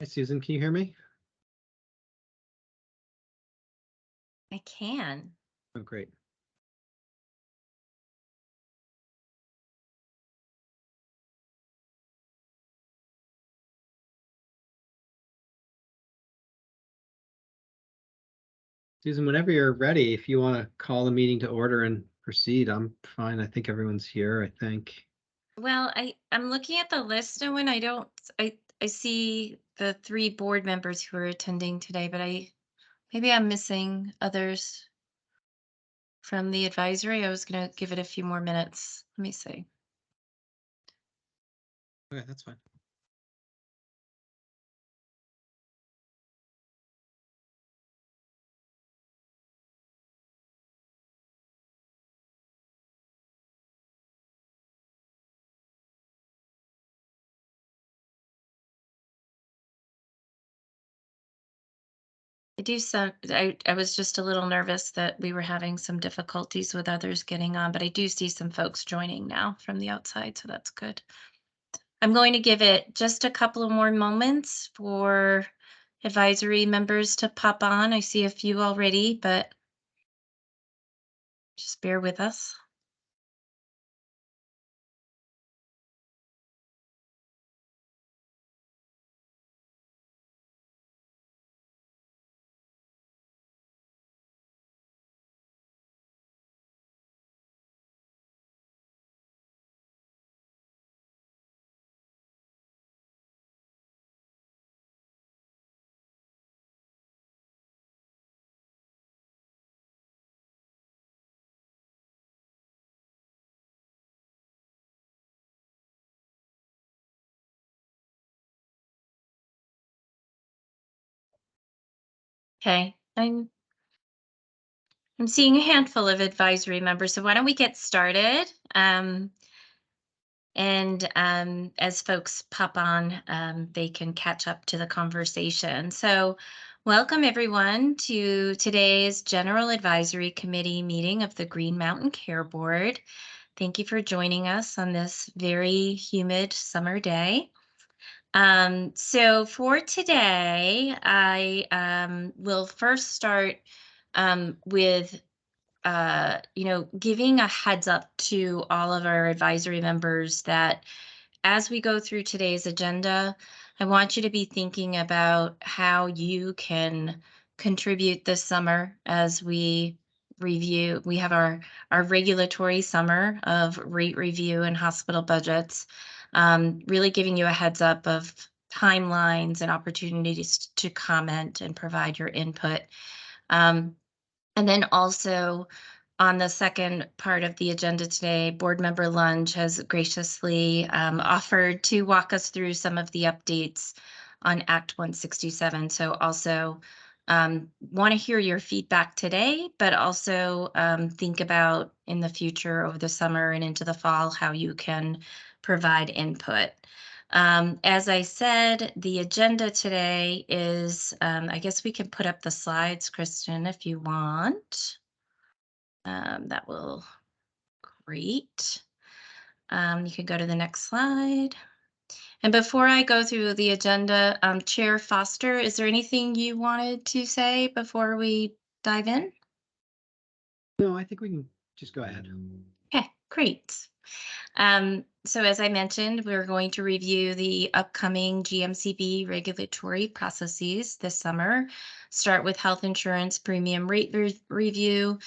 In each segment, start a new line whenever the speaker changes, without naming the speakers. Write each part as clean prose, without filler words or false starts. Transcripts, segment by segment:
Hi, Susan, can you hear me?
I can.
Oh, great. Susan, whenever you're ready, if you want to call the meeting to order and proceed, I'm fine. I think everyone's here, I think.
Well, I'm looking at the list and when I see the 3 board members who are attending today, but maybe I'm missing others from the advisory. I was gonna give it a few more minutes. Let me see.
Okay, that's fine.
I was just a little nervous that we were having some difficulties with others getting on, but I do see some folks joining now from the outside, so that's good. I'm going to give it just a couple of more moments for advisory members to pop on. I see a few already, but just bear with us. Okay. I'm seeing a handful of advisory members, so why don't we get started? And as folks pop on, they can catch up to the conversation. So, welcome everyone to today's General Advisory Committee meeting of the Green Mountain Care Board. Thank you for joining us on this very humid summer day. So for today, I will first start with giving a heads up to all of our advisory members that as we go through today's agenda, I want you to be thinking about how you can contribute this summer as we review. We have our regulatory summer of rate review and hospital budgets, really giving you a heads up of timelines and opportunities to comment and provide your input. Um, and then also on the second part of the agenda today, Board Member Lunge has graciously offered to walk us through some of the updates on Act 167. So also want to hear your feedback today, but also think about in the future over the summer and into the fall how you can provide input. As I said, the agenda today is, I guess we can put up the slides, Kristen, if you want. That will great. You can go to the next slide. And before I go through the agenda, Chair Foster, is there anything you wanted to say before we dive in?
No, I think we can just go ahead.
Okay, great. So as I mentioned, we're going to review the upcoming GMCB regulatory processes this summer. Start with health insurance premium rate review,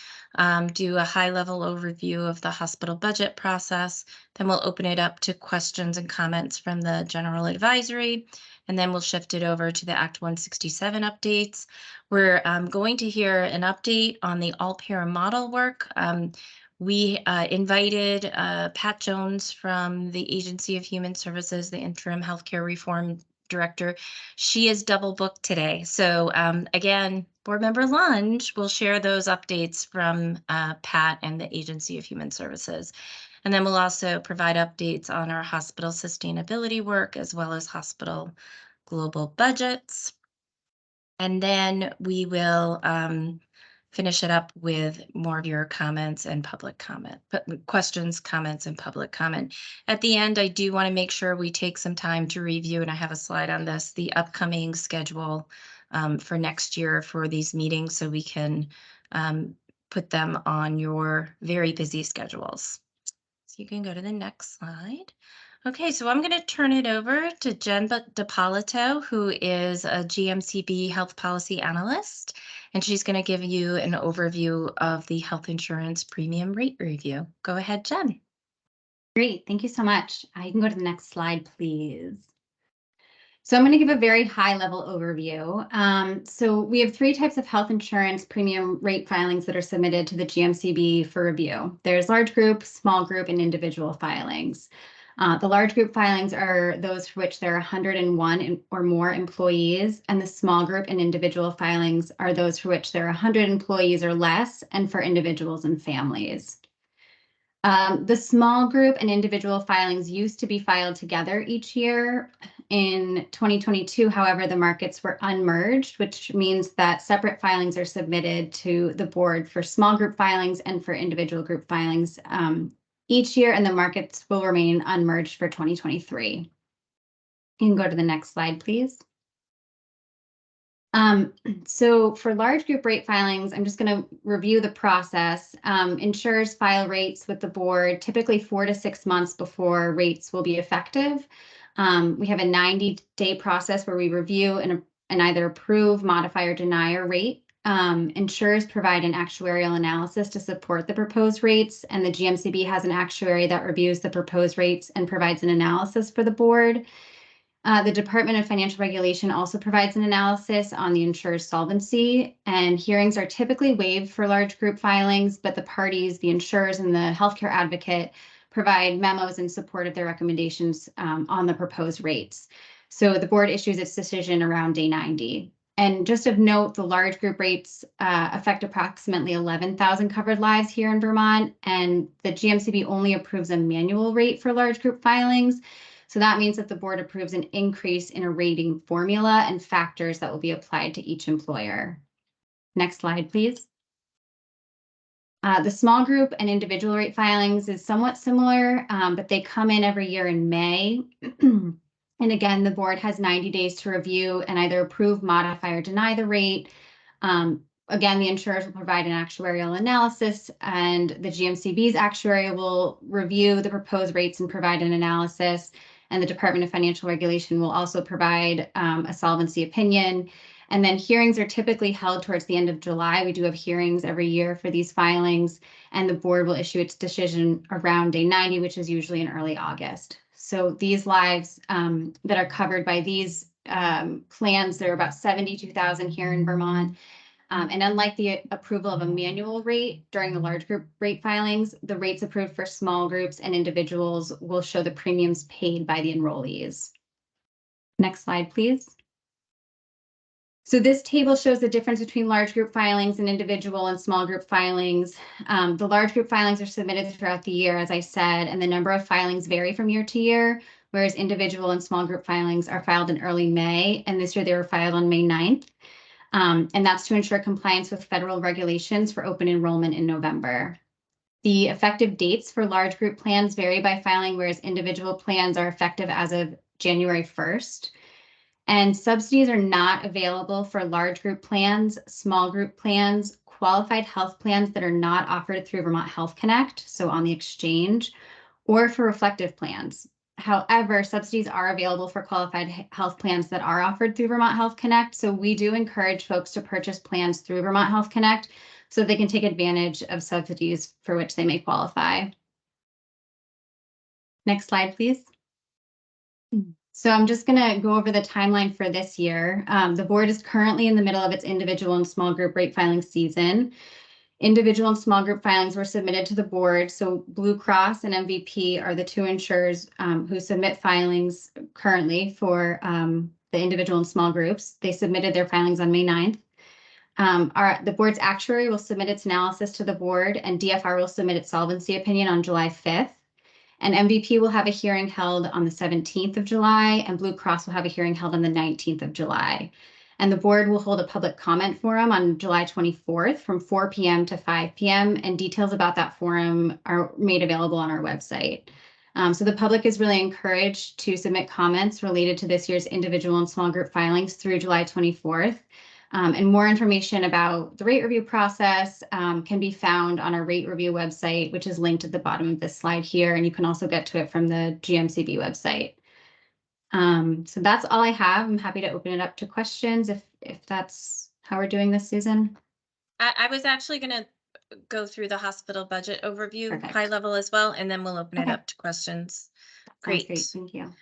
do a high-level overview of the hospital budget process. Then we'll open it up to questions and comments from the general advisory. And then we'll shift it over to the Act 167 updates. We're going to hear an update on the all-payer model work. We invited Pat Jones from the Agency of Human Services, the interim healthcare reform director. She is double booked today. So again, Board Member Lunge will share those updates from Pat and the Agency of Human Services. And then we'll also provide updates on our hospital sustainability work as well as hospital global budgets. And then we will finish it up with more of your comments and public comment, but questions, comments, and public comment. At the end, I do want to make sure we take some time to review, and I have a slide on this, the upcoming schedule for next year for these meetings so we can put them on your very busy schedules. So you can go to the next slide. Okay, so I'm going to turn it over to Jen DiPolito, who is a GMCB health policy analyst, and she's going to give you an overview of the health insurance premium rate review. Go ahead, Jen.
Great, thank you so much. You can go to the next slide, please. So I'm going to give a very high level overview. So we have 3 types of health insurance premium rate filings that are submitted to the GMCB for review. There's large group, small group, and individual filings. The large group filings are those for which there are 101 or more employees, and the small group and individual filings are those for which there are 100 employees or less, and for individuals and families. The small group and individual filings used to be filed together each year. In 2022, however, the markets were unmerged, which means that separate filings are submitted to the board for small group filings and for individual group filings each year, and the markets will remain unmerged for 2023. You can go to the next slide, please. So for large group rate filings, I'm just going to review the process. Insurers file rates with the board typically 4 to 6 months before rates will be effective. We have a 90-day process where we review and either approve, modify, or deny a rate. Insurers provide an actuarial analysis to support the proposed rates, and the GMCB has an actuary that reviews the proposed rates and provides an analysis for the board. The Department of Financial Regulation also provides an analysis on the insurer's solvency, and hearings are typically waived for large group filings, but the parties, the insurers, and the healthcare advocate provide memos in support of their recommendations on the proposed rates. So the board issues its decision around day 90. And just of note, the large group rates affect approximately 11,000 covered lives here in Vermont, and the GMCB only approves a manual rate for large group filings. So that means that the board approves an increase in a rating formula and factors that will be applied to each employer. Next slide, please. The small group and individual rate filings is somewhat similar, but they come in every year in May. And again, the board has 90 days to review and either approve, modify, or deny the rate. Again, the insurers will provide an actuarial analysis, and the GMCB's actuary will review the proposed rates and provide an analysis. And the Department of Financial Regulation will also provide a solvency opinion. And then hearings are typically held towards the end of July. We do have hearings every year for these filings, and the board will issue its decision around day 90, which is usually in early August. So these lives that are covered by these plans, there are about 72,000 here in Vermont. And unlike the approval of a manual rate during the large group rate filings, the rates approved for small groups and individuals will show the premiums paid by the enrollees. Next slide, please. So this table shows the difference between large group filings and individual and small group filings. The large group filings are submitted throughout the year, as I said, and the number of filings vary from year to year, whereas individual and small group filings are filed in early May, and this year they were filed on May 9th. And that's to ensure compliance with federal regulations for open enrollment in November. The effective dates for large group plans vary by filing, whereas individual plans are effective as of January 1st. And subsidies are not available for large group plans, small group plans, qualified health plans that are not offered through Vermont Health Connect, so on the exchange, or for reflective plans. However, subsidies are available for qualified health plans that are offered through Vermont Health Connect. So we do encourage folks to purchase plans through Vermont Health Connect so they can take advantage of subsidies for which they may qualify. Next slide, please. So I'm just going to go over the timeline for this year. The board is currently in the middle of its individual and small group rate filing season. Individual and small group filings were submitted to the board. So Blue Cross and MVP are the two insurers who submit filings currently for the individual and small groups. They submitted their filings on May 9th. The board's actuary will submit its analysis to the board, and DFR will submit its solvency opinion on July 5th. And MVP will have a hearing held on the 17th of July, and Blue Cross will have a hearing held on the 19th of July. And the board will hold a public comment forum on July 24th from 4 p.m. to 5 p.m. And details about that forum are made available on our website. So the public is really encouraged to submit comments related to this year's individual and small group filings through July 24th. And more information about the rate review process can be found on our rate review website, which is linked at the bottom of this slide here. And you can also get to it from the GMCB website. So that's all I have. I'm happy to open it up to questions if that's how we're doing this, Susan.
I was actually going to go through the hospital budget overview,
Perfect.
high level as well, and then we'll open it
Okay.
up to questions.
Sounds
Great.
Thank you.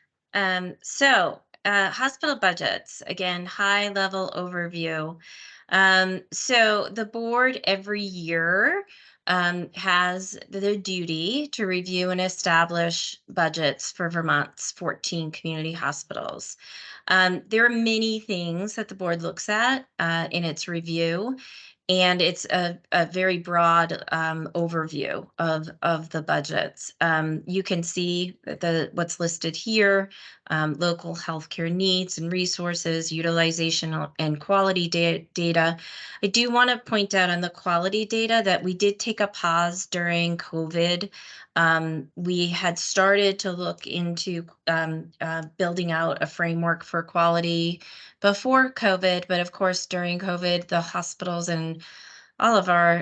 So hospital budgets, again, high level overview. So the board every year has the duty to review and establish budgets for Vermont's 14 community hospitals. There are many things that the board looks at in its review, and it's a very broad overview of the budgets. You can see what's listed here, local healthcare needs and resources, utilization and quality data. I do want to point out on the quality data that we did take a pause during COVID. We had started to look into building out a framework for quality before COVID, but of course during COVID, the hospitals and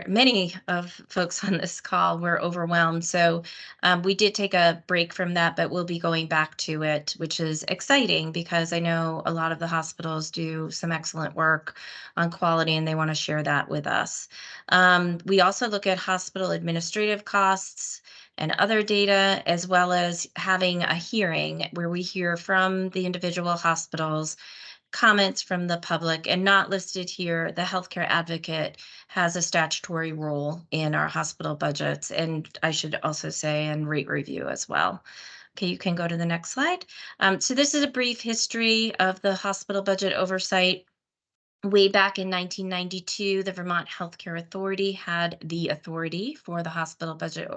many of folks on this call were overwhelmed. So we did take a break from that, but we'll be going back to it, which is exciting because I know a lot of the hospitals do some excellent work on quality and they want to share that with us. We also look at hospital administrative costs and other data, as well as having a hearing where we hear from the individual hospitals, comments from the public, and not listed here, the healthcare advocate has a statutory role in our hospital budgets, and I should also say in rate review as well. Okay, you can go to the next slide. So this is a brief history of the hospital budget oversight. Way back in 1992, the Vermont Healthcare Authority had the authority for the hospital budget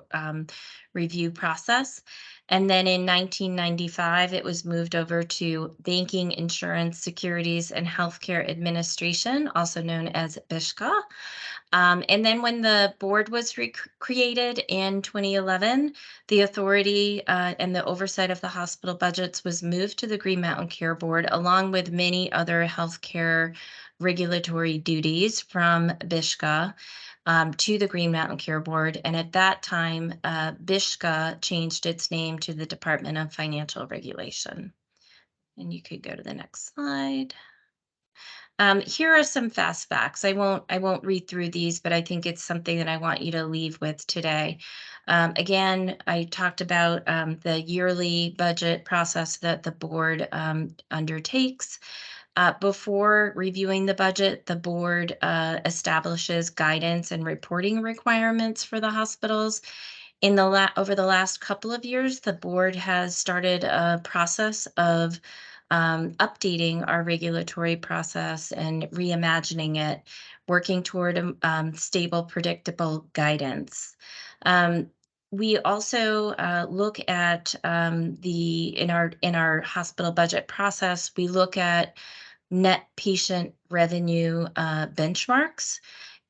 review process. And then in 1995, it was moved over to Banking, Insurance, Securities, and Healthcare Administration, also known as BISHCA. And then when the board was created in 2011, the authority and the oversight of the hospital budgets was moved to the Green Mountain Care Board, along with many other healthcare regulatory duties from BISHCA to the Green Mountain Care Board. And at that time, BISHCA changed its name to the Department of Financial Regulation. And you could go to the next slide. Here are some fast facts. I won't read through these, but I think it's something that I want you to leave with today. Again, I talked about the yearly budget process that the board undertakes. Before reviewing the budget, the board establishes guidance and reporting requirements for the hospitals. Over the last couple of years, the board has started a process of updating our regulatory process and reimagining it, working toward stable, predictable guidance. We also look at in our hospital budget process, we look at net patient revenue benchmarks,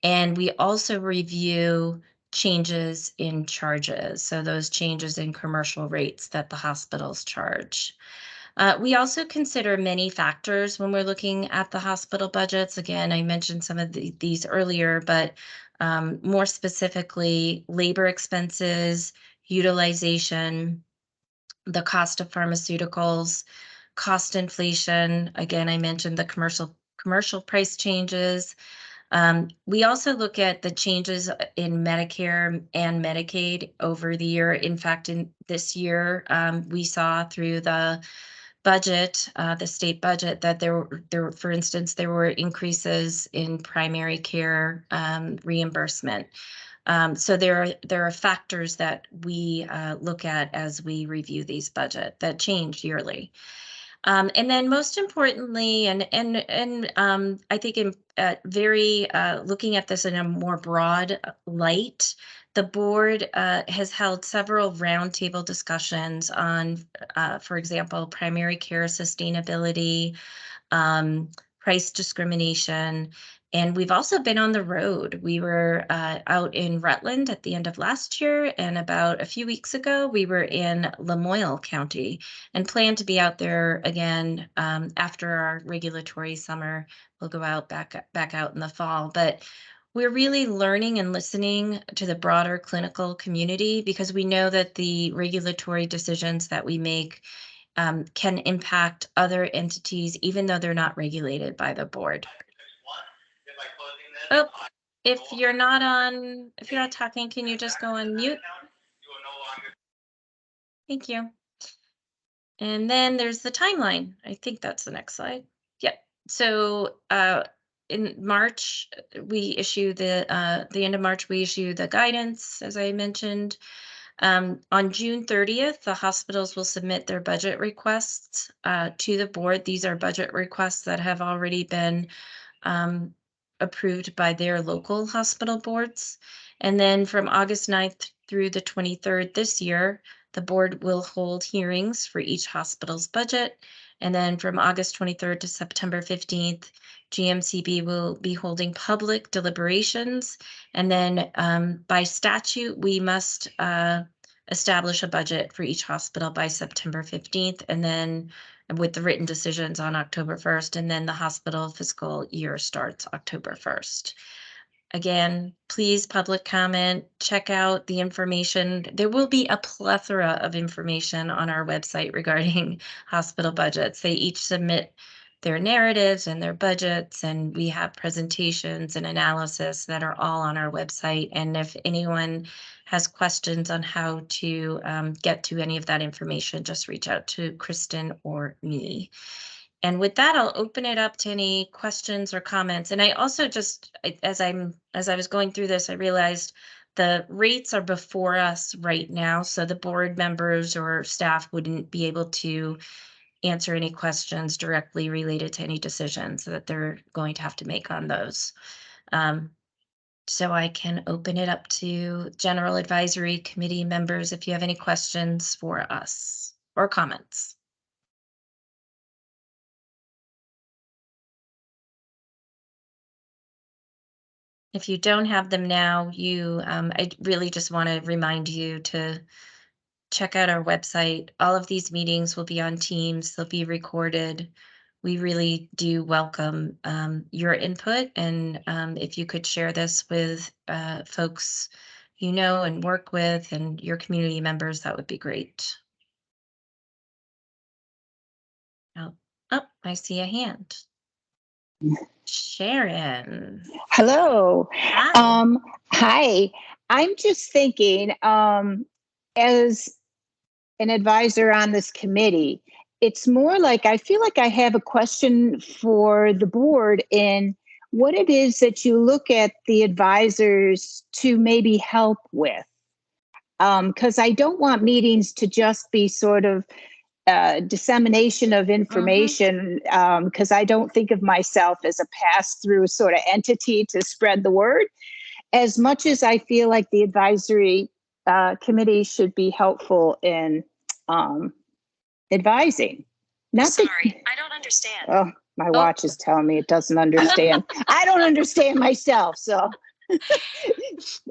and we also review changes in charges, so those changes in commercial rates that the hospitals charge. We also consider many factors when we're looking at the hospital budgets. Again, I mentioned some of these earlier, but more specifically, labor expenses, utilization, the cost of pharmaceuticals, cost inflation. Again, I mentioned the commercial price changes. We also look at the changes in Medicare and Medicaid over the year. In fact, in this year, we saw through the budget, the state budget, that for instance, there were increases in primary care reimbursement. So there are factors that we look at as we review these budget that change yearly. And then most importantly, and I think in looking at this in a more broad light, the board has held several roundtable discussions on, for example, primary care sustainability, price discrimination. And we've also been on the road. We were out in Rutland at the end of last year, and about a few weeks ago, we were in Lamoille County and plan to be out there again after our regulatory summer. We'll go out back out in the fall. But we're really learning and listening to the broader clinical community because we know that the regulatory decisions that we make can impact other entities, even though they're not regulated by the board. Oh, if you're not talking, can you just go on mute? Thank you. And then there's the timeline. I think that's the next slide. Yep. So in March, we issue the end of March, we issue the guidance, as I mentioned. On June 30th, the hospitals will submit their budget requests to the board. These are budget requests that have already been approved by their local hospital boards. And then from August 9th through the 23rd this year, the board will hold hearings for each hospital's budget. And then from August 23rd to September 15th, GMCB will be holding public deliberations. And then by statute, we must establish a budget for each hospital by September 15th. And then with the written decisions on October 1st, and then the hospital fiscal year starts October 1st. Again, please public comment, check out the information. There will be a plethora of information on our website regarding hospital budgets. They each submit their narratives and their budgets, and we have presentations and analysis that are all on our website. And if anyone has questions on how to get to any of that information, just reach out to Kristen or me. And with that, I'll open it up to any questions or comments. And I also just, as I was going through this, I realized the rates are before us right now. So the board members or staff wouldn't be able to answer any questions directly related to any decisions that they're going to have to make on those. So I can open it up to General Advisory Committee members if you have any questions for us or comments. If you don't have them now, I really just want to remind you to check out our website. All of these meetings will be on Teams. They'll be recorded. We really do welcome your input. And if you could share this with folks you know and work with and your community members, that would be great. Oh, I see a hand. Sharon.
Hello.
Hi.
Hi. I'm just thinking, as an advisor on this committee, it's more like I feel like I have a question for the board in what it is that you look at the advisors to maybe help with. Because I don't want meetings to just be sort of dissemination of information, because I don't think of myself as a pass-through sort of entity to spread the word, as much as I feel like the advisory committee should be helpful in advising.
Sorry, I don't understand.
Oh, my watch is telling me it doesn't understand. I don't understand myself, so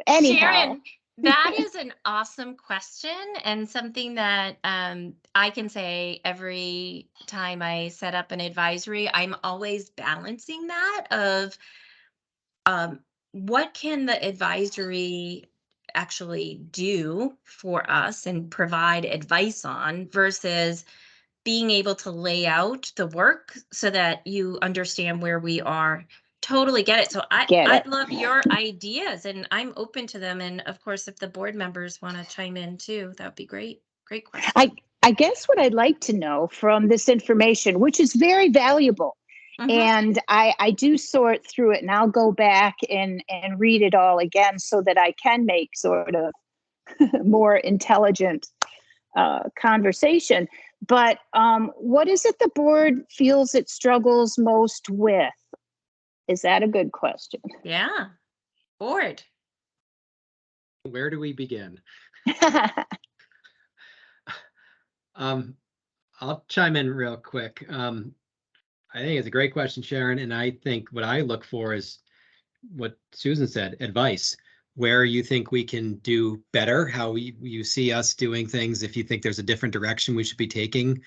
anyhow.
Sharon, that is an awesome question and something that I can say every time I set up an advisory. I'm always balancing that of what can the advisory actually do for us and provide advice on versus being able to lay out the work so that you understand where we are. Totally get it. So I'd love your ideas and I'm open to them. And of course, if the board members want to chime in too, that would be great. Great question.
I guess what I'd like to know from this information, which is very valuable, and I do sort through it, and I'll go back and read it all again so that I can make sort of more intelligent conversation. But what is it the board feels it struggles most with? Is that a good question?
Yeah. Board.
Where do we begin? I'll chime in real quick. I think it's a great question, Sharon. And I think what I look for is what Susan said, advice, where you think we can do better, how you see us doing things, if you think there's a different direction we should be taking,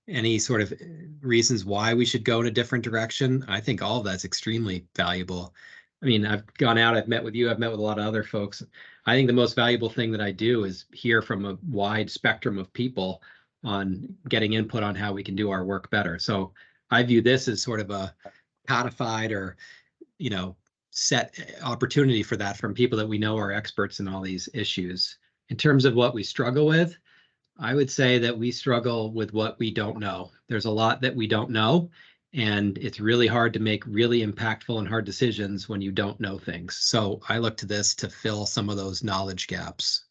any sort of reasons why we should go in a different direction. I think all of that's extremely valuable. I mean, I've gone out, I've met with you, I've met with a lot of other folks. I think the most valuable thing that I do is hear from a wide spectrum of people on getting input on how we can do our work better. So I view this as sort of a codified or, you know, set opportunity for that from people that we know are experts in all these issues. In terms of what we struggle with, I would say that we struggle with what we don't know. There's a lot that we don't know, and it's really hard to make really impactful and hard decisions when you don't know things. So I look to this to fill some of those knowledge gaps.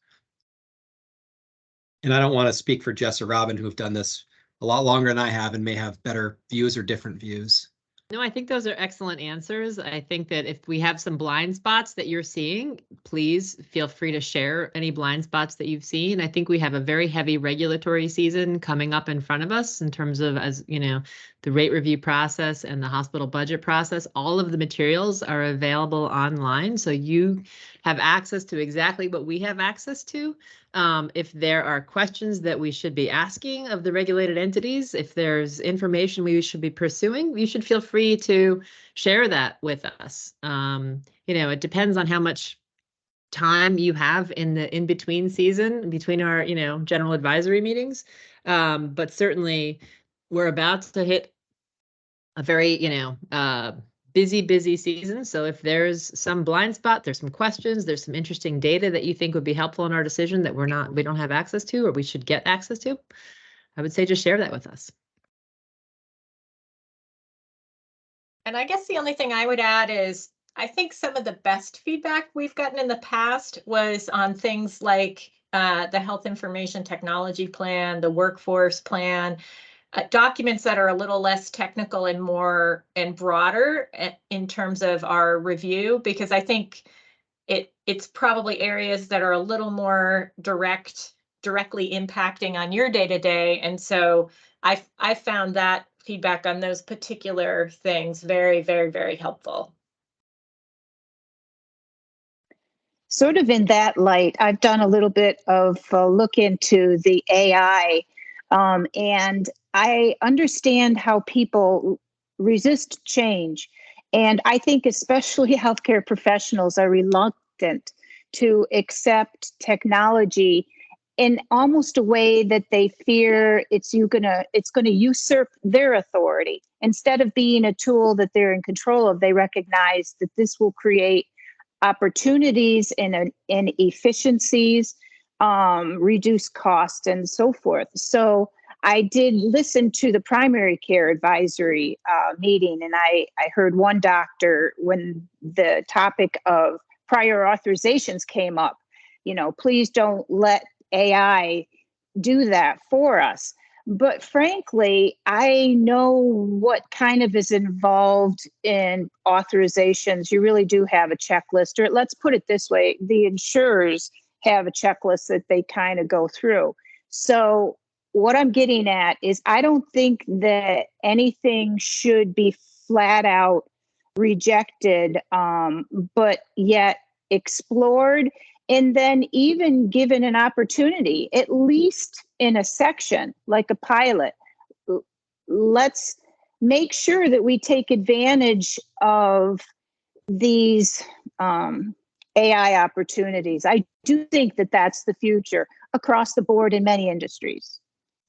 And I don't want to speak for Jess or Robin, who've done this a lot longer than I have and may have better views or different views.
No, I think those are excellent answers. I think that if we have some blind spots that you're seeing, please feel free to share any blind spots that you've seen. I think we have a very heavy regulatory season coming up in front of us in terms of, as you know, the rate review process and the hospital budget process. All of the materials are available online, so you have access to exactly what we have access to. If there are questions that we should be asking of the regulated entities, if there's information we should be pursuing, you should feel free to share that with us. You know, it depends on how much time you have in the in-between season, between our, you know, general advisory meetings. But certainly we're about to hit a very, you know, busy season. So if there's some blind spot, there's some questions, there's some interesting data that you think would be helpful in our decision that we don't have access to, or we should get access to, I would say just share that with us.
And I guess the only thing I would add is I think some of the best feedback we've gotten in the past was on things like the health information technology plan, the workforce plan, documents that are a little less technical and more and broader in terms of our review, because I think it's probably areas that are a little more directly impacting on your day-to-day. And so I found that feedback on those particular things very, very, very helpful.
Sort of in that light, I've done a little bit of look into the AI, and I understand how people resist change. And I think especially healthcare professionals are reluctant to accept technology in almost a way that they fear it's gonna usurp their authority. Instead of being a tool that they're in control of, they recognize that this will create opportunities and efficiencies, reduce cost, and so forth. So I did listen to the primary care advisory meeting, and I heard one doctor, when the topic of prior authorizations came up, you know, please don't let AI do that for us. But frankly, I know what kind of is involved in authorizations. You really do have a checklist, or let's put it this way, the insurers have a checklist that they kind of go through. So what I'm getting at is I don't think that anything should be flat out rejected, but yet explored, and then even given an opportunity, at least in a section like a pilot. Let's make sure that we take advantage of these AI opportunities. I do think that that's the future across the board in many industries.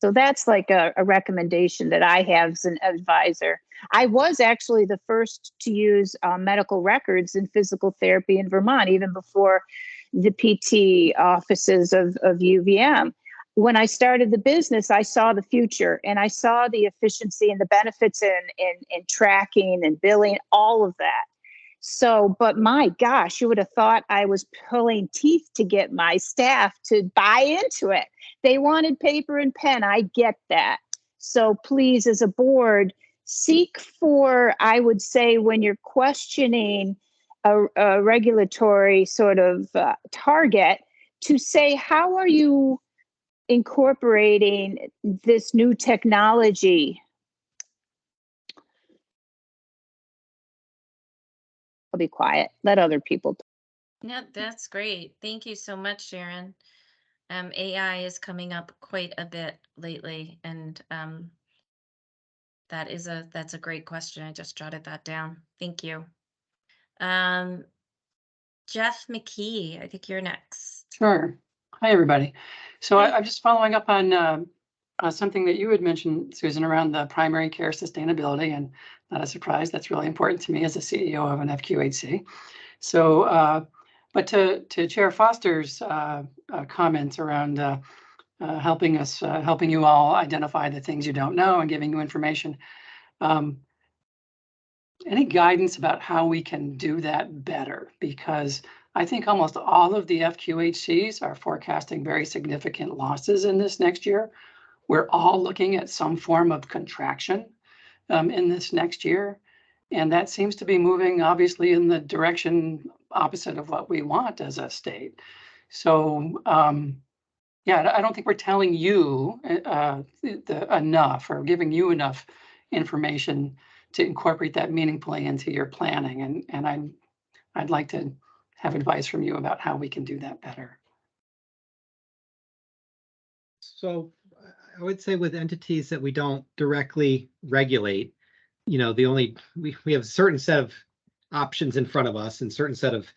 So that's like a recommendation that I have as an advisor. I was actually the first to use medical records in physical therapy in Vermont, even before the PT offices of UVM. When I started the business, I saw the future, and I saw the efficiency and the benefits in tracking and billing, all of that. So, but my gosh, you would have thought I was pulling teeth to get my staff to buy into it. They wanted paper and pen. I get that. So please, as a board, seek for, I would say, when you're questioning a regulatory sort of target, to say, how are you incorporating this new technology I'll be quiet. Let other people talk.
Yeah, that's great. Thank you so much, Sharon. AI is coming up quite a bit lately, and that's a great question. I just jotted that down. Thank you. Jeff McKee, I think you're next.
Sure. Hi, everybody. So
Hi.
I'm just following up on something that you had mentioned, Susan, around the primary care sustainability, and not a surprise, that's really important to me as a CEO of an FQHC. So, but to Chair Foster's comments around helping you all identify the things you don't know and giving you information. Any guidance about how we can do that better? Because I think almost all of the FQHCs are forecasting very significant losses in this next year. We're all looking at some form of contraction in this next year. And that seems to be moving obviously in the direction opposite of what we want as a state. So yeah, I don't think we're telling you enough or giving you enough information to incorporate that meaningfully into your planning. And I'd like to have advice from you about how we can do that better.
So I would say with entities that we don't directly regulate, you know, we have a certain set of options in front of us and certain set of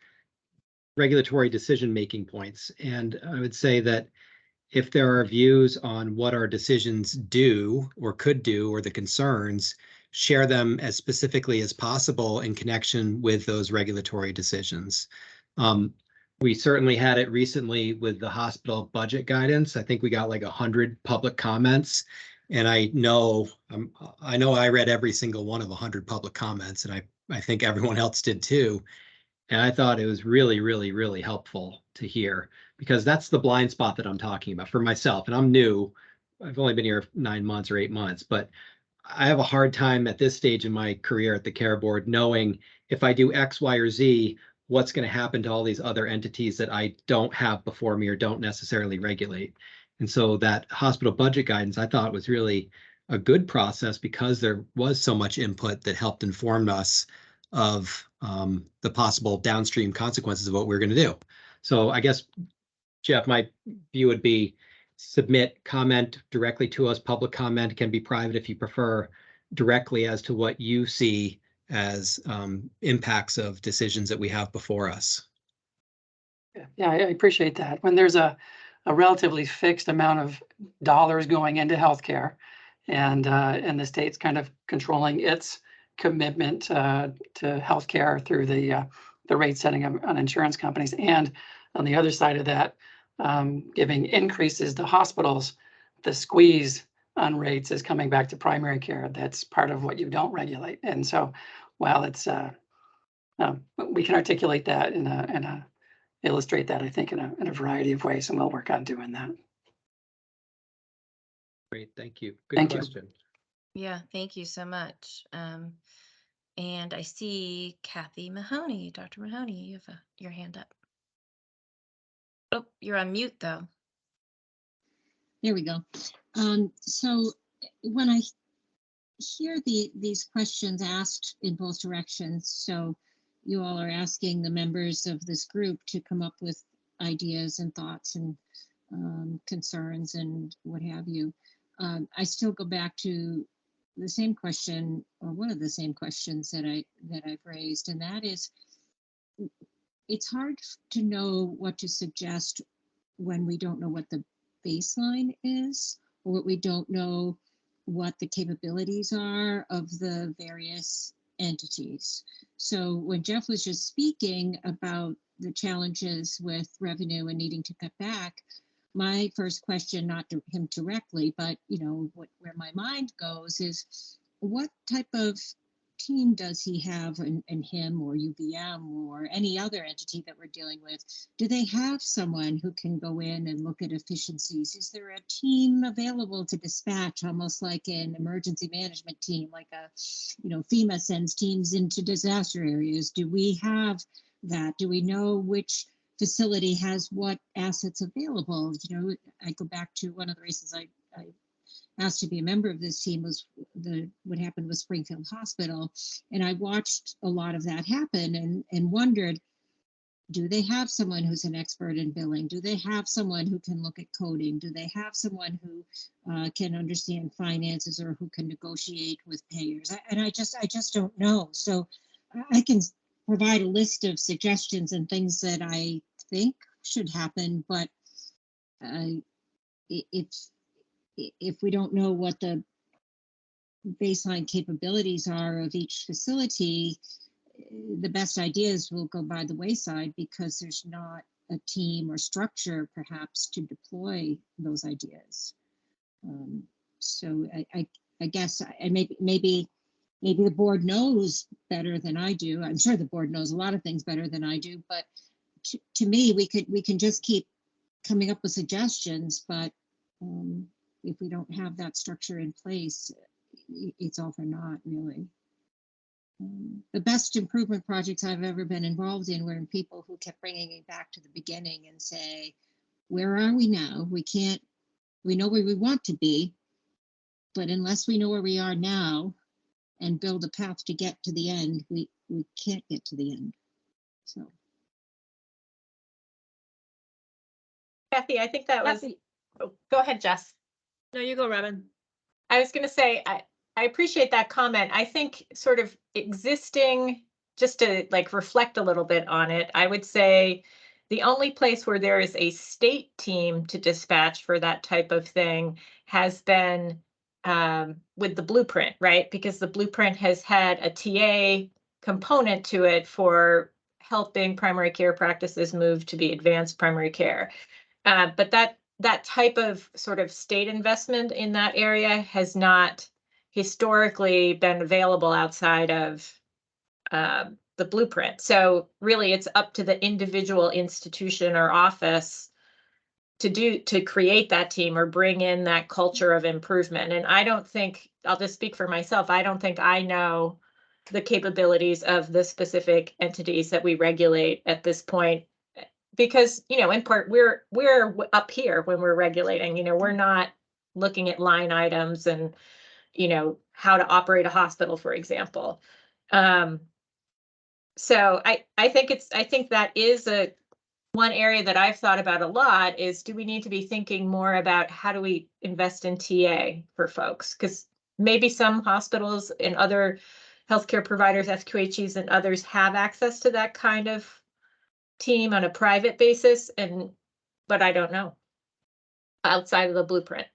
regulatory decision-making points. And I would say that if there are views on what our decisions do or could do or the concerns, share them as specifically as possible in connection with those regulatory decisions. We certainly had it recently with the hospital budget guidance. I think we got like 100 public comments. And I know I read every single one of 100 public comments, and I think everyone else did too. And I thought it was really, really, really helpful to hear, because that's the blind spot that I'm talking about for myself. And I'm new. I've only been here 9 months or 8 months, but I have a hard time at this stage in my career at the care board knowing if I do X, Y, or Z, what's going to happen to all these other entities that I don't have before me or don't necessarily regulate. And so that hospital budget guidance, I thought, was really a good process because there was so much input that helped inform us of the possible downstream consequences of what we're going to do. So I guess, Jeff, my view would be submit comment directly to us. Public comment can be private if you prefer, directly as to what you see as impacts of decisions that we have before us.
Yeah, I appreciate that. When there's a relatively fixed amount of dollars going into healthcare, and the state's kind of controlling its commitment to healthcare through the rate setting on insurance companies, and on the other side of that, giving increases to hospitals, the squeeze on rates is coming back to primary care. That's part of what you don't regulate. And so while it's we can articulate that and illustrate that, I think, in a variety of ways, and we'll work on doing that.
Great, thank you. Good
Thank you.
question.
Yeah, thank you so much. And I see Kathy Mahoney. Dr. Mahoney, you have your hand up. Oh, you're on mute though.
There we go. So when I hear these questions asked in both directions, so you all are asking the members of this group to come up with ideas and thoughts and concerns and what have you. I still go back to the same question, or one of the same questions that I've raised, and that is, it's hard to know what to suggest when we don't know what the baseline is, or what we don't know what the capabilities are of the various entities. So when Jeff was just speaking about the challenges with revenue and needing to cut back, my first question, not to him directly, but where my mind goes is, what type of team does he have, and him or UVM or any other entity that we're dealing with? Do they have someone who can go in and look at efficiencies? Is there a team available to dispatch, almost like an emergency management team, like FEMA sends teams into disaster areas? Do we have that? Do we know which facility has what assets available? I go back to one of the reasons I asked to be a member of this team was what happened with Springfield Hospital. And I watched a lot of that happen and wondered, do they have someone who's an expert in billing? Do they have someone who can look at coding? Do they have someone who can understand finances or who can negotiate with payers? I just don't know. So I can provide a list of suggestions and things that I think should happen, but if we don't know what the baseline capabilities are of each facility, the best ideas will go by the wayside because there's not a team or structure perhaps to deploy those ideas. So I guess maybe the board knows better than I do. I'm sure the board knows a lot of things better than I do, but to me, we can just keep coming up with suggestions, but if we don't have that structure in place, it's all for naught, really. The best improvement projects I've ever been involved in were in people who kept bringing it back to the beginning and say, where are we now? We know where we want to be, but unless we know where we are now and build a path to get to the end, we can't get to the end. So.
Kathy, I think that was, oh, go ahead, Jess.
No, you go, Robin.
I was going to say, I appreciate that comment. I think sort of existing, just to like reflect a little bit on it, I would say the only place where there is a state team to dispatch for that type of thing has been with the blueprint, right? Because the blueprint has had a TA component to it for helping primary care practices move to be advanced primary care. But that type of sort of state investment in that area has not historically been available outside of the blueprint. So really it's up to the individual institution or office to create that team or bring in that culture of improvement. And I don't think, I'll just speak for myself, I don't think I know the capabilities of the specific entities that we regulate at this point. Because, you know, in part, we're up here when we're regulating, you know, we're not looking at line items and, you know, how to operate a hospital, for example. So I think that is one area that I've thought about a lot is, do we need to be thinking more about how do we invest in TA for folks? Because maybe some hospitals and other healthcare providers, FQHCs and others have access to that kind of team on a private basis, but I don't know outside of the blueprint.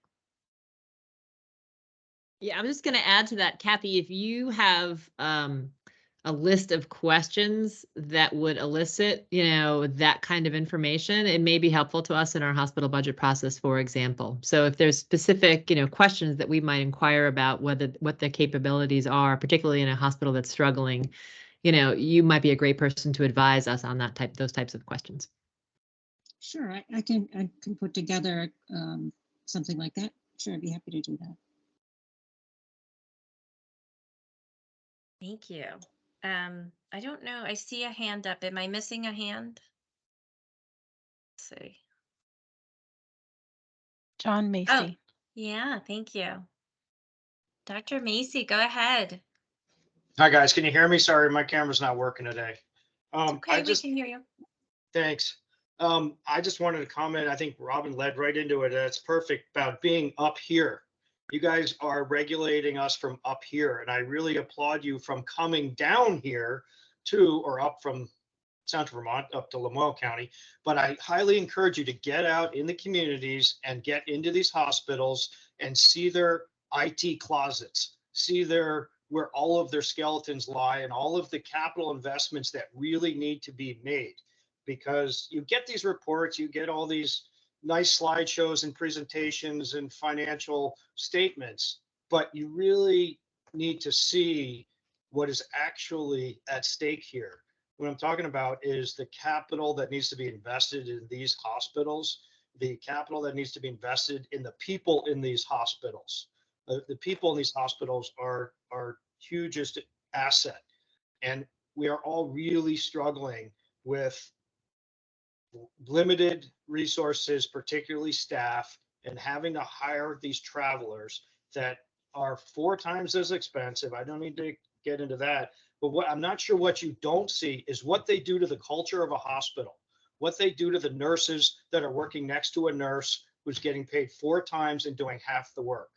Yeah, I'm just going to add to that, Kathy, if you have a list of questions that would elicit, you know, that kind of information, it may be helpful to us in our hospital budget process, for example. So if there's specific, you know, questions that we might inquire about what the capabilities are, particularly in a hospital that's struggling, you know, you might be a great person to advise us on those types of questions.
Sure, I can put together something like that. Sure, I'd be happy to do that.
Thank you. I don't know. I see a hand up. Am I missing a hand? Let's see.
John Macy.
Oh, yeah, thank you. Dr. Macy, go ahead.
Hi, guys. Can you hear me? Sorry, my camera's not working today.
Okay, we can hear you.
Thanks. I just wanted to comment. I think Robin led right into it. That's perfect about being up here. You guys are regulating us from up here, and I really applaud you from coming down here to, or up from Central Vermont up to Lamoille County. But I highly encourage you to get out in the communities and get into these hospitals and see their IT closets, see where all of their skeletons lie and all of the capital investments that really need to be made. Because you get these reports, you get all these nice slideshows and presentations and financial statements, but you really need to see what is actually at stake here. What I'm talking about is the capital that needs to be invested in these hospitals, the capital that needs to be invested in the people in these hospitals. The people in these hospitals are our hugest asset. And we are all really struggling with limited resources, particularly staff, and having to hire these travelers that are 4 times as expensive. I don't need to get into that, but what I'm not sure what you don't see is what they do to the culture of a hospital, what they do to the nurses that are working next to a nurse who's getting paid 4 times and doing half the work.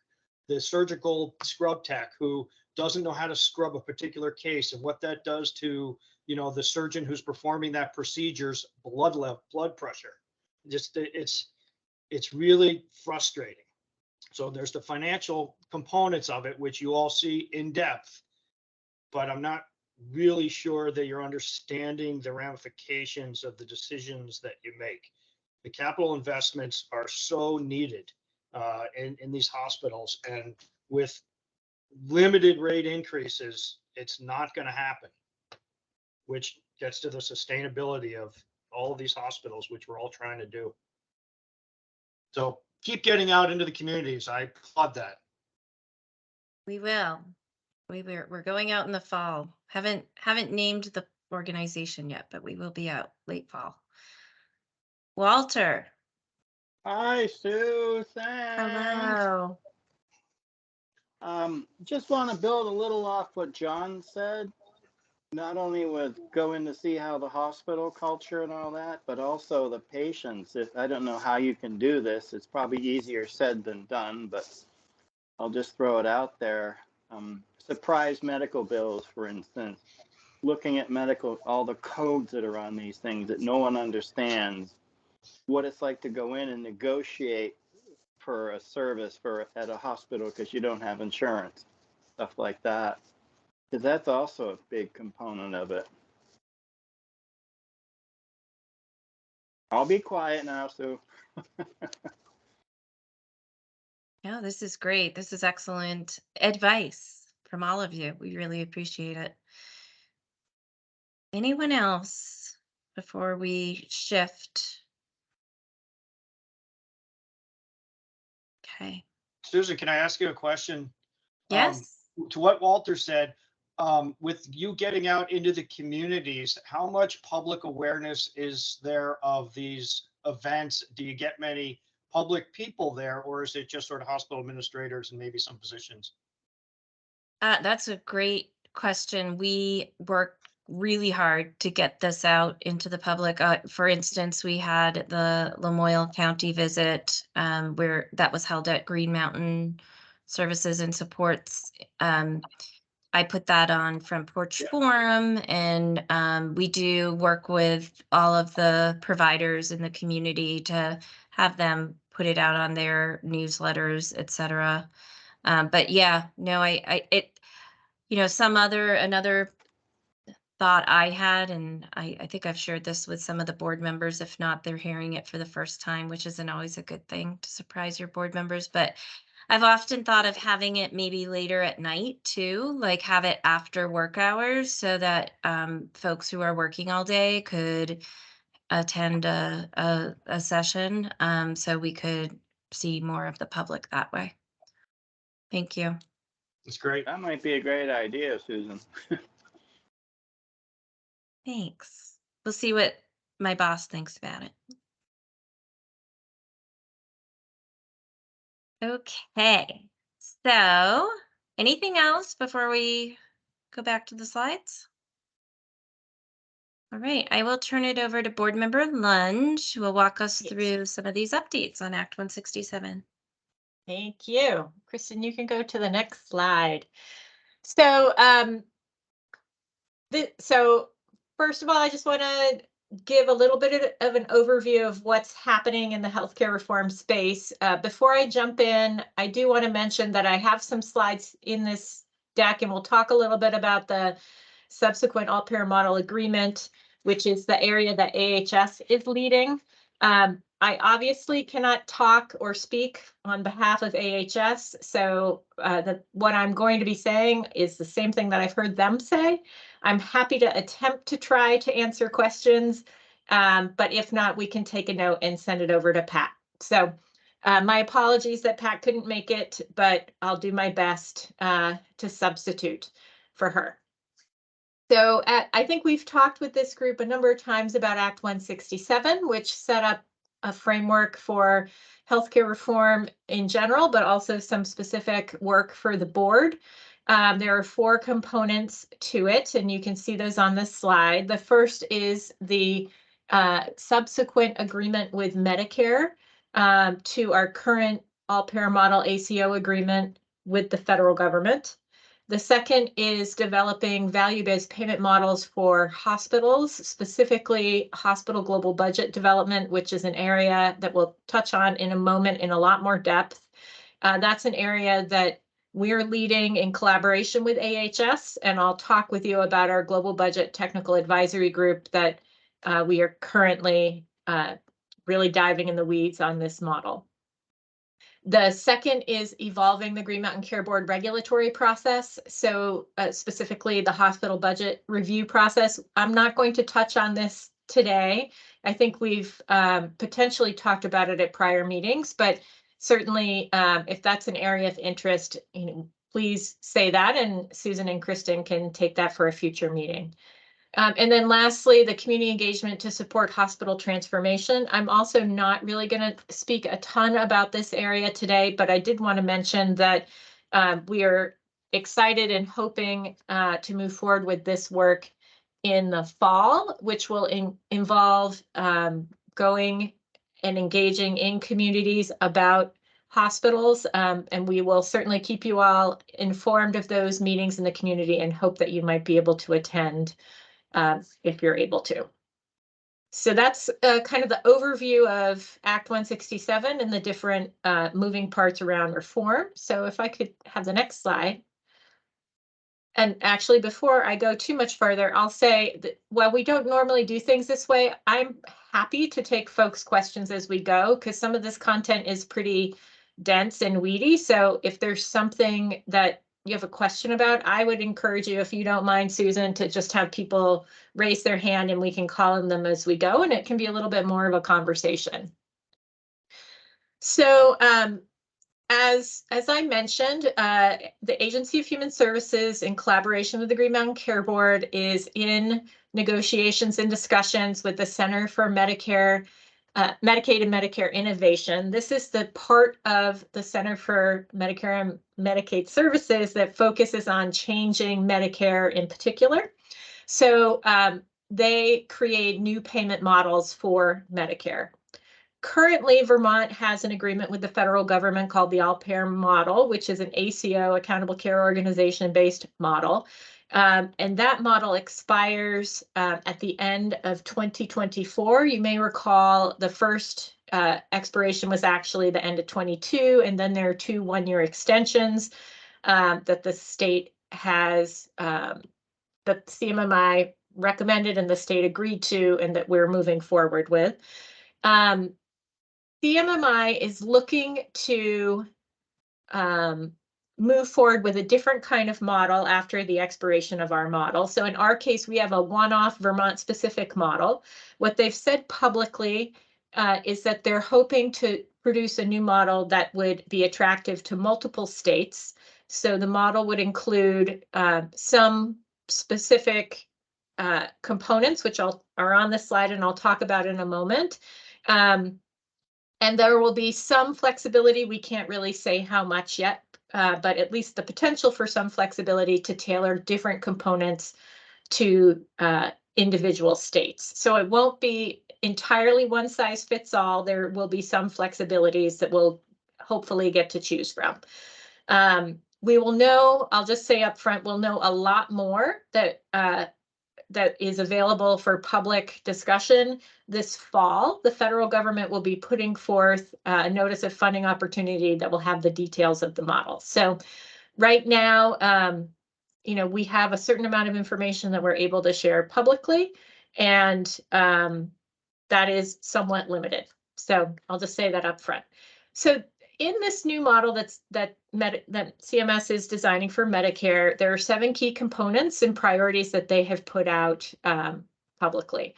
The surgical scrub tech who doesn't know how to scrub a particular case, and what that does to, you know, the surgeon who's performing that procedure's blood pressure. Just it's really frustrating. So there's the financial components of it, which you all see in depth, but I'm not really sure that you're understanding the ramifications of the decisions that you make. The capital investments are so needed in these hospitals, and with limited rate increases, it's not going to happen, which gets to the sustainability of all of these hospitals, which we're all trying to do. So keep getting out into the communities. I applaud that.
We will. We're going out in the fall. Haven't named the organization yet, but we will be out late fall. Walter.
Hi, Sue. Thanks.
Hello.
Just want to build a little off what John said, not only with going to see how the hospital culture and all that, but also the patients. I don't know how you can do this. It's probably easier said than done, but I'll just throw it out there. Surprise medical bills, for instance, looking at all the codes that are on these things that no one understands, what it's like to go in and negotiate for a service at a hospital because you don't have insurance, stuff like that. Because that's also a big component of it. I'll be quiet now, Sue.
No, this is great. This is excellent advice from all of you. We really appreciate it. Anyone else before we shift? Okay.
Susan, can I ask you a question?
Yes.
To what Walter said, with you getting out into the communities, how much public awareness is there of these events? Do you get many public people there, or is it just sort of hospital administrators and maybe some physicians?
That's a great question. We work really hard to get this out into the public. For instance, we had the Lamoille County visit where that was held at Green Mountain Services and Supports. I put that on Front Porch Forum, and we do work with all of the providers in the community to have them put it out on their newsletters, etc. But yeah, no, another thought I had, and I think I've shared this with some of the board members. If not, they're hearing it for the first time, which isn't always a good thing to surprise your board members. But I've often thought of having it maybe later at night too, like have it after work hours so that folks who are working all day could attend a session, so we could see more of the public that way. Thank you.
That's great.
That might be a great idea, Susan.
Thanks. We'll see what my boss thinks about it. Okay, so anything else before we go back to the slides? All right, I will turn it over to Board Member Lunge, who will walk us through some of these updates on Act 167.
Thank you. Kristen, you can go to the next slide. So, so first of all, I just want to give a little bit of an overview of what's happening in the healthcare reform space. Before I jump in, I do want to mention that I have some slides in this deck, and we'll talk a little bit about the subsequent all-payer model agreement, which is the area that AHS is leading. I obviously cannot talk or speak on behalf of AHS, so what I'm going to be saying is the same thing that I've heard them say. I'm happy to attempt to try to answer questions, but if not, we can take a note and send it over to Pat. So my apologies that Pat couldn't make it, but I'll do my best to substitute for her. So I think we've talked with this group a number of times about Act 167, which set up a framework for healthcare reform in general, but also some specific work for the board. There are 4 components to it, and you can see those on this slide. The first is the subsequent agreement with Medicare to our current all-payer model ACO agreement with the federal government. The second is developing value-based payment models for hospitals, specifically hospital global budget development, which is an area that we'll touch on in a moment in a lot more depth. That's an area that we're leading in collaboration with AHS, and I'll talk with you about our global budget technical advisory group that we are currently really diving in the weeds on this model. The second is evolving the Green Mountain Care Board regulatory process. So specifically the hospital budget review process. I'm not going to touch on this today. I think we've potentially talked about it at prior meetings, but certainly if that's an area of interest, please say that, and Susan and Kristen can take that for a future meeting. And then lastly, the community engagement to support hospital transformation. I'm also not really going to speak a ton about this area today, but I did want to mention that we are excited and hoping to move forward with this work in the fall, which will involve going and engaging in communities about hospitals. And we will certainly keep you all informed of those meetings in the community and hope that you might be able to attend if you're able to. So that's kind of the overview of Act 167 and the different moving parts around reform. So if I could have the next slide. And actually, before I go too much further, I'll say that while we don't normally do things this way, I'm happy to take folks' questions as we go, because some of this content is pretty dense and weedy. So if there's something that you have a question about, I would encourage you, if you don't mind, Susan, to just have people raise their hand and we can call on them as we go, and it can be a little bit more of a conversation. So as I mentioned, the Agency of Human Services, in collaboration with the Green Mountain Care Board, is in negotiations and discussions with the Center for Medicaid and Medicare Innovation. This is the part of the Center for Medicare and Medicaid Services that focuses on changing Medicare in particular. So they create new payment models for Medicare. Currently, Vermont has an agreement with the federal government called the all-payer model, which is an ACO, Accountable Care Organization-based model. And that model expires at the end of 2024. You may recall the first expiration was actually the end of 22, and then there are 2 one-year extensions that the state has, that CMMI recommended and the state agreed to, and that we're moving forward with. CMMI is looking to move forward with a different kind of model after the expiration of our model. So in our case, we have a one-off Vermont-specific model. What they've said publicly is that they're hoping to produce a new model that would be attractive to multiple states. So the model would include some specific components, which are on this slide and I'll talk about in a moment. And there will be some flexibility. We can't really say how much yet, but at least the potential for some flexibility to tailor different components to individual states. So it won't be entirely one size fits all. There will be some flexibilities that we'll hopefully get to choose from. We will know, I'll just say up front, we'll know a lot more that is available for public discussion this fall. The federal government will be putting forth a notice of funding opportunity that will have the details of the model. So right now, we have a certain amount of information that we're able to share publicly, and that is somewhat limited. So I'll just say that up front. So in this new model that CMS is designing for Medicare, there are 7 key components and priorities that they have put out publicly.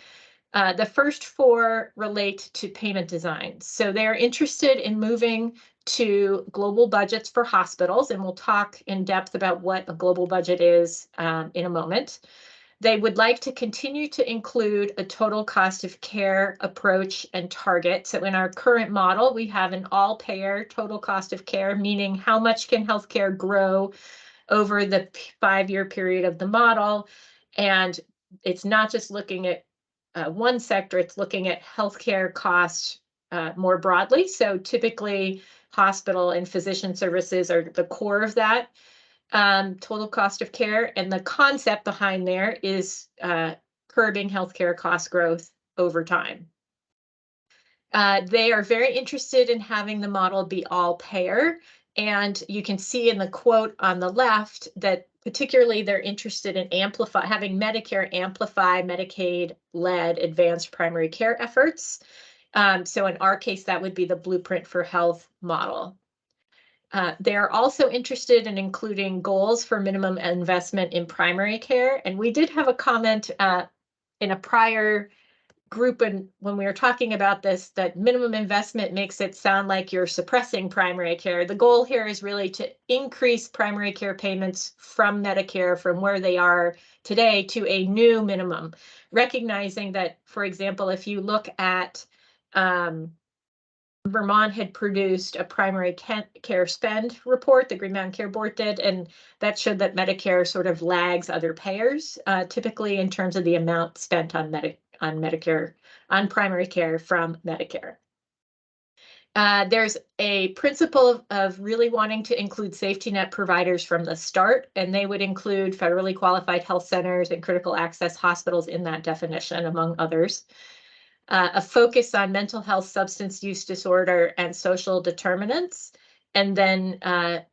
The first 4 relate to payment design. So they're interested in moving to global budgets for hospitals, and we'll talk in depth about what a global budget is in a moment. They would like to continue to include a total cost of care approach and target. So in our current model, we have an all-payer total cost of care, meaning how much can healthcare grow over the 5-year period of the model. And it's not just looking at one sector, it's looking at healthcare costs more broadly. So typically hospital and physician services are the core of that total cost of care. And the concept behind there is curbing healthcare cost growth over time. They are very interested in having the model be all payer. And you can see in the quote on the left that particularly they're interested in having Medicare amplify Medicaid-led advanced primary care efforts. So in our case, that would be the Blueprint for Health model. They are also interested in including goals for minimum investment in primary care. And we did have a comment in a prior group and when we were talking about this, that minimum investment makes it sound like you're suppressing primary care. The goal here is really to increase primary care payments from Medicare from where they are today to a new minimum, recognizing that, for example, if you look at Vermont had produced a primary care spend report, the Green Mountain Care Board did, and that showed that Medicare sort of lags other payers, typically in terms of the amount spent on Medicare, on primary care from Medicare. There's a principle of really wanting to include safety net providers from the start, and they would include federally qualified health centers and critical access hospitals in that definition, among others. A focus on mental health, substance use disorder, and social determinants, and then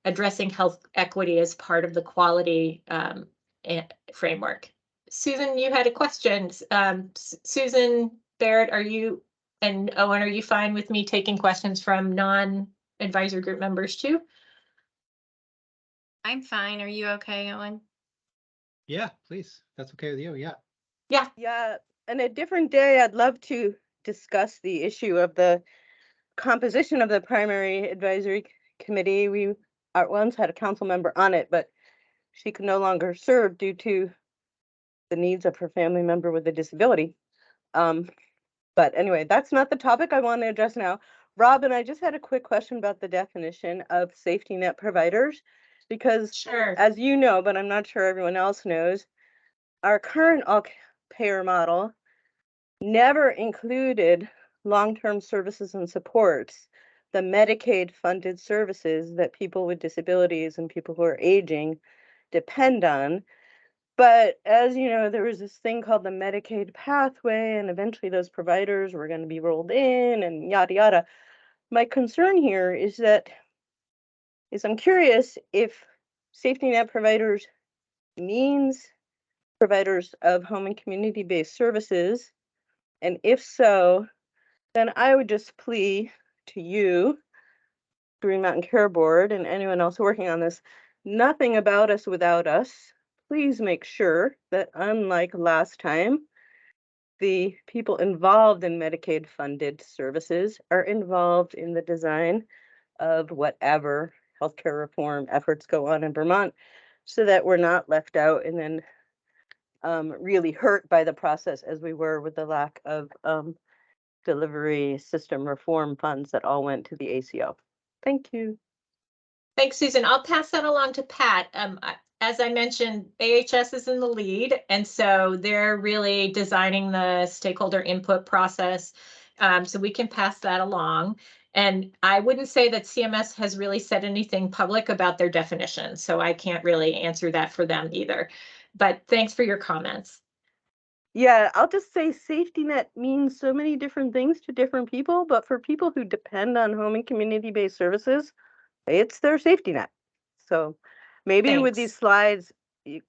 addressing health equity as part of the quality framework. Susan, you had a question. Susan Barrett, and Owen, are you fine with me taking questions from non-advisory group members too?
I'm fine. Are you okay, Owen?
Yeah, please. That's okay with you. Yeah.
Yeah.
Yeah. And a different day, I'd love to discuss the issue of the composition of the primary advisory committee. We once had a council member on it, but she could no longer serve due to the needs of her family member with a disability. But anyway, that's not the topic I want to address now. Robin, I just had a quick question about the definition of safety net providers, because
Sure.
as you know, but I'm not sure everyone else knows, our current all-payer model never included long-term services and supports, the Medicaid-funded services that people with disabilities and people who are aging depend on. But as you know, there was this thing called the Medicaid pathway, and eventually those providers were going to be rolled in and yada, yada. My concern here is I'm curious if safety net providers means providers of home and community-based services. And if so, then I would just plea to you, Green Mountain Care Board, and anyone else working on this, nothing about us without us. Please make sure that unlike last time, the people involved in Medicaid funded services are involved in the design of whatever healthcare reform efforts go on in Vermont, so that we're not left out and then really hurt by the process as we were with the lack of delivery system reform funds that all went to the ACO. Thank you.
Thanks, Susan. I'll pass that along to Pat. As I mentioned, AHS is in the lead, and so they're really designing the stakeholder input process. So we can pass that along. And I wouldn't say that CMS has really said anything public about their definition, so I can't really answer that for them either. But thanks for your comments.
Yeah, I'll just say safety net means so many different things to different people, but for people who depend on home and community-based services, it's their safety net. So maybe with these slides, you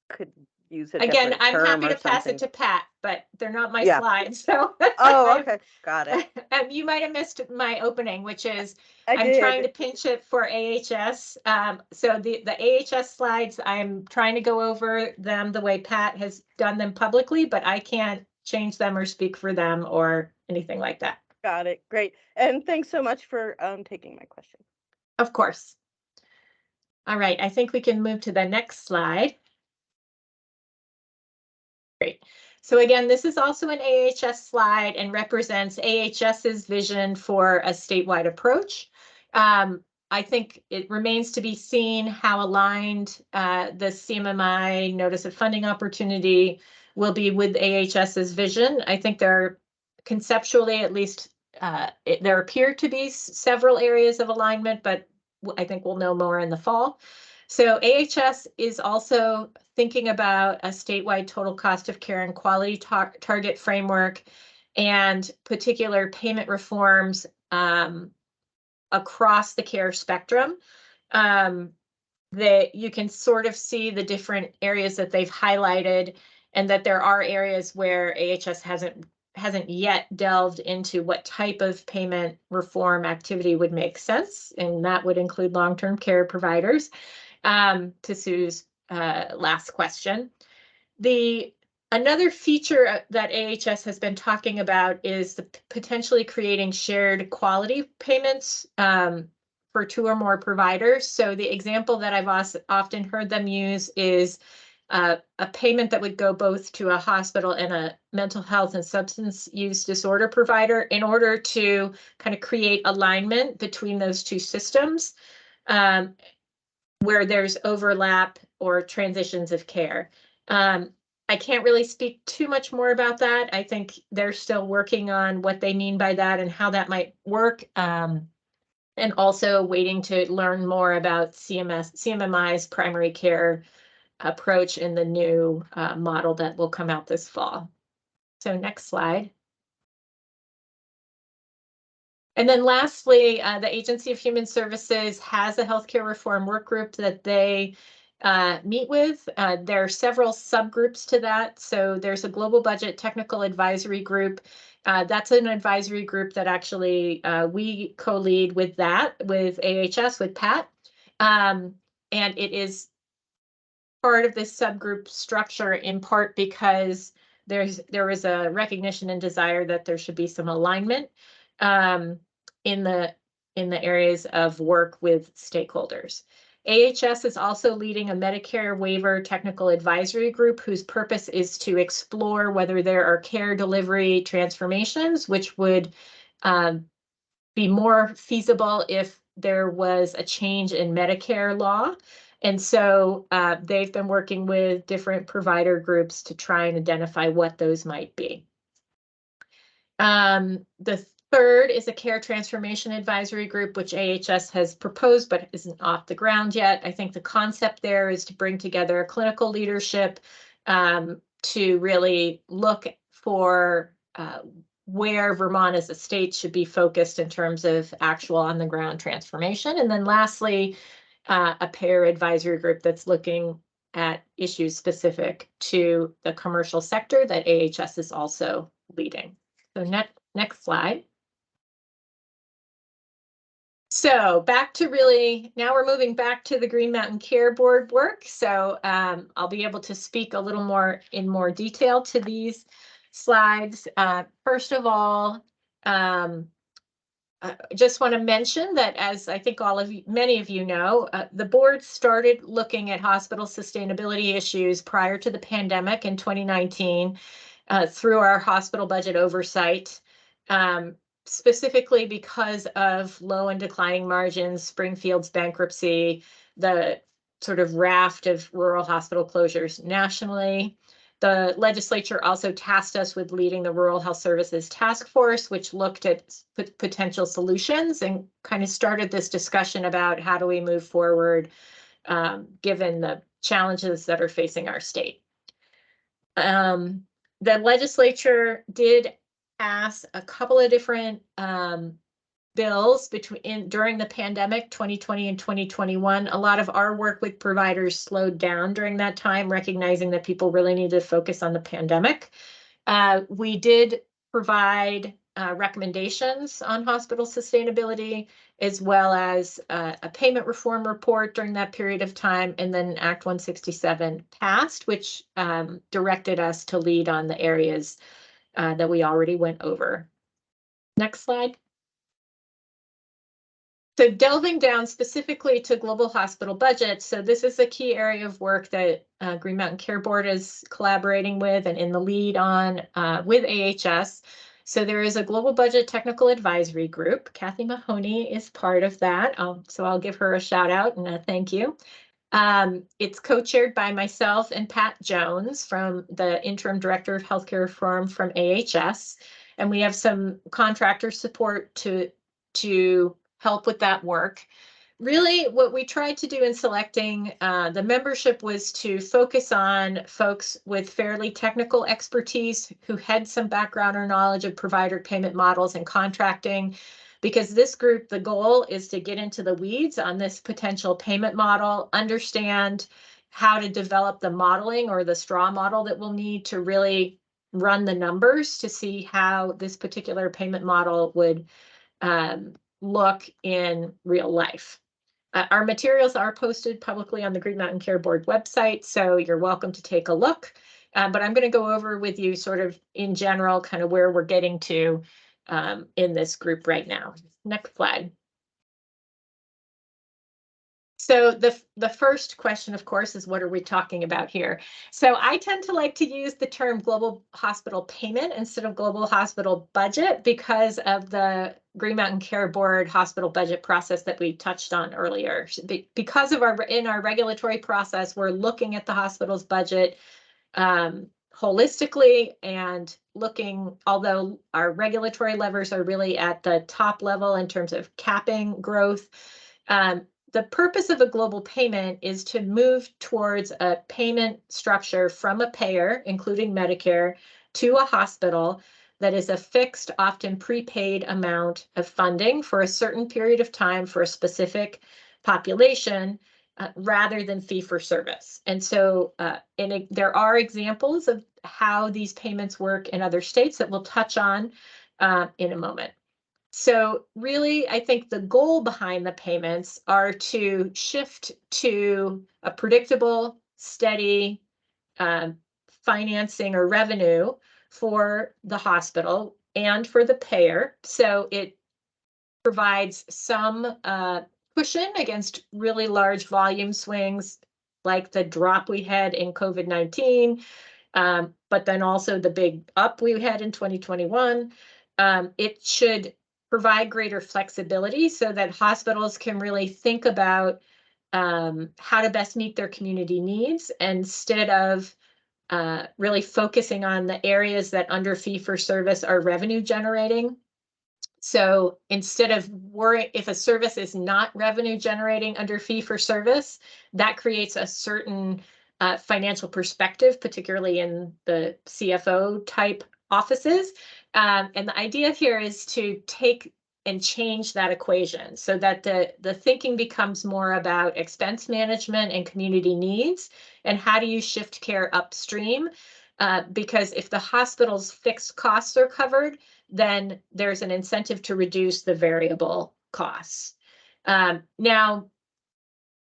could use a
Again,
different
I'm
term
happy
or
to pass
something.
it to Pat, but they're not my
Yeah.
slides, so.
Oh, okay, got it.
You might have missed my opening, which is
I
I'm
did.
trying to pinch it for AHS. So the AHS slides, I'm trying to go over them the way Pat has done them publicly, but I can't change them or speak for them or anything like that.
Got it. Great. And thanks so much for taking my question.
Of course. All right, I think we can move to the next slide. Great. So again, this is also an AHS slide and represents AHS's vision for a statewide approach. I think it remains to be seen how aligned the CMMI notice of funding opportunity will be with AHS's vision. I think there are conceptually, at least, there appear to be several areas of alignment, but I think we'll know more in the fall. So AHS is also thinking about a statewide total cost of care and quality target framework and particular payment reforms across the care spectrum. That you can sort of see the different areas that they've highlighted, and that there are areas where AHS hasn't yet delved into what type of payment reform activity would make sense, and that would include long-term care providers. To Sue's last question, another feature that AHS has been talking about is potentially creating shared quality payments for 2 or more providers. So the example that I've often heard them use is a payment that would go both to a hospital and a mental health and substance use disorder provider in order to kind of create alignment between those 2 systems where there's overlap or transitions of care. I can't really speak too much more about that. I think they're still working on what they mean by that and how that might work. And also waiting to learn more about CMMI's primary care approach in the new model that will come out this fall. So next slide. And then lastly, the Agency of Human Services has a healthcare reform work group that they meet with. There are several subgroups to that. So there's a global budget technical advisory group. That's an advisory group that actually we co-lead with AHS, with Pat. And it is part of this subgroup structure in part because there is a recognition and desire that there should be some alignment in the areas of work with stakeholders. AHS is also leading a Medicare waiver technical advisory group whose purpose is to explore whether there are care delivery transformations which would be more feasible if there was a change in Medicare law. And so they've been working with different provider groups to try and identify what those might be. The third is a care transformation advisory group, which AHS has proposed but isn't off the ground yet. I think the concept there is to bring together clinical leadership to really look for where Vermont as a state should be focused in terms of actual on the ground transformation. And then lastly, a payer advisory group that's looking at issues specific to the commercial sector that AHS is also leading. So next slide. So back to now we're moving back to the Green Mountain Care Board work. So I'll be able to speak a little more in more detail to these slides. First of all, I just want to mention that, as I think many of you know, the board started looking at hospital sustainability issues prior to the pandemic in 2019 through our hospital budget oversight. Specifically because of low and declining margins, Springfield's bankruptcy, the sort of raft of rural hospital closures nationally. The legislature also tasked us with leading the Rural Health Services Task Force, which looked at potential solutions and kind of started this discussion about how do we move forward given the challenges that are facing our state. The legislature did pass a couple of different bills during the pandemic, 2020 and 2021. A lot of our work with providers slowed down during that time, recognizing that people really needed to focus on the pandemic. We did provide recommendations on hospital sustainability, as well as a payment reform report during that period of time, and then Act 167 passed, which directed us to lead on the areas that we already went over. Next slide. So delving down specifically to global hospital budgets, so this is a key area of work that Green Mountain Care Board is collaborating with and in the lead on with AHS. So there is a global budget technical advisory group. Kathy Mahoney is part of that. So I'll give her a shout out and a thank you. It's co-chaired by myself and Pat Jones, from the Interim Director of Healthcare Reform from AHS. And we have some contractor support to help with that work. Really, what we tried to do in selecting the membership was to focus on folks with fairly technical expertise who had some background or knowledge of provider payment models and contracting, because this group, the goal is to get into the weeds on this potential payment model, understand how to develop the modeling or the straw model that we'll need to really run the numbers to see how this particular payment model would look in real life. Our materials are posted publicly on the Green Mountain Care Board website, so you're welcome to take a look. But I'm going to go over with you sort of in general, kind of where we're getting to in this group right now. Next slide. So the first question, of course, is what are we talking about here? So I tend to like to use the term global hospital payment instead of global hospital budget because of the Green Mountain Care Board hospital budget process that we touched on earlier. Because of in our regulatory process, we're looking at the hospital's budget holistically and looking, although our regulatory levers are really at the top level in terms of capping growth, the purpose of a global payment is to move towards a payment structure from a payer, including Medicare, to a hospital that is a fixed, often prepaid amount of funding for a certain period of time for a specific population, rather than fee for service. And so there are examples of how these payments work in other states that we'll touch on in a moment. So really, I think the goal behind the payments are to shift to a predictable, steady financing or revenue for the hospital and for the payer. So it provides some cushion against really large volume swings like the drop we had in COVID-19, but then also the big up we had in 2021. It should provide greater flexibility so that hospitals can really think about how to best meet their community needs instead of really focusing on the areas that under fee for service are revenue generating. So instead of worrying if a service is not revenue generating under fee for service, that creates a certain financial perspective, particularly in the CFO type offices. And the idea here is to take and change that equation so that the thinking becomes more about expense management and community needs and how do you shift care upstream. Because if the hospital's fixed costs are covered, then there's an incentive to reduce the variable costs. Now,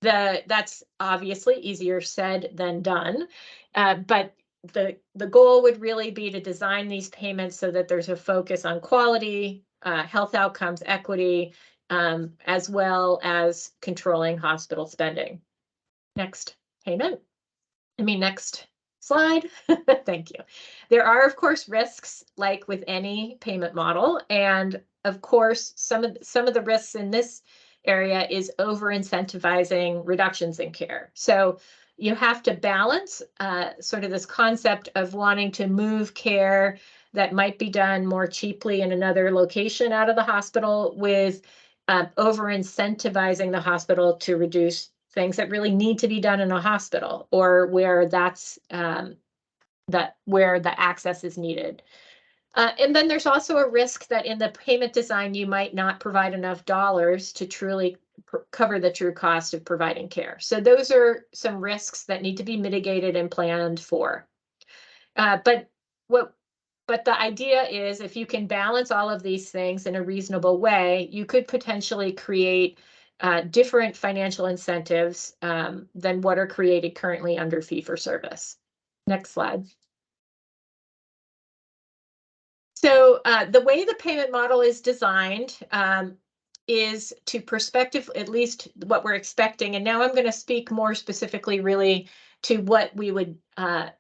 that's obviously easier said than done, but the goal would really be to design these payments so that there's a focus on quality, health outcomes, equity, as well as controlling hospital spending. Next slide. Thank you. There are, of course, risks like with any payment model. And of course, some of the risks in this area is over incentivizing reductions in care. So you have to balance sort of this concept of wanting to move care that might be done more cheaply in another location out of the hospital with over incentivizing the hospital to reduce things that really need to be done in a hospital or where that's where the access is needed. And then there's also a risk that in the payment design, you might not provide enough dollars to truly cover the true cost of providing care. So those are some risks that need to be mitigated and planned for. But the idea is if you can balance all of these things in a reasonable way, you could potentially create different financial incentives than what are created currently under fee for service. Next slide. So the way the payment model is designed, is to perspective, at least what we're expecting. And now I'm going to speak more specifically really to what we would,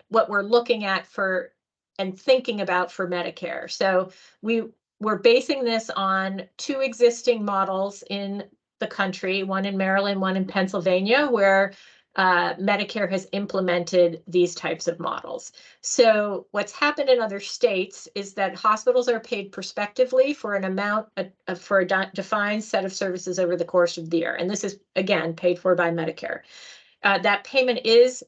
what we're looking at for and thinking about for Medicare. So we're basing this on 2 existing models in the country, one in Maryland, one in Pennsylvania, where Medicare has implemented these types of models. So what's happened in other states is that hospitals are paid prospectively for an amount for a defined set of services over the course of the year. And this is, again, paid for by Medicare. That payment is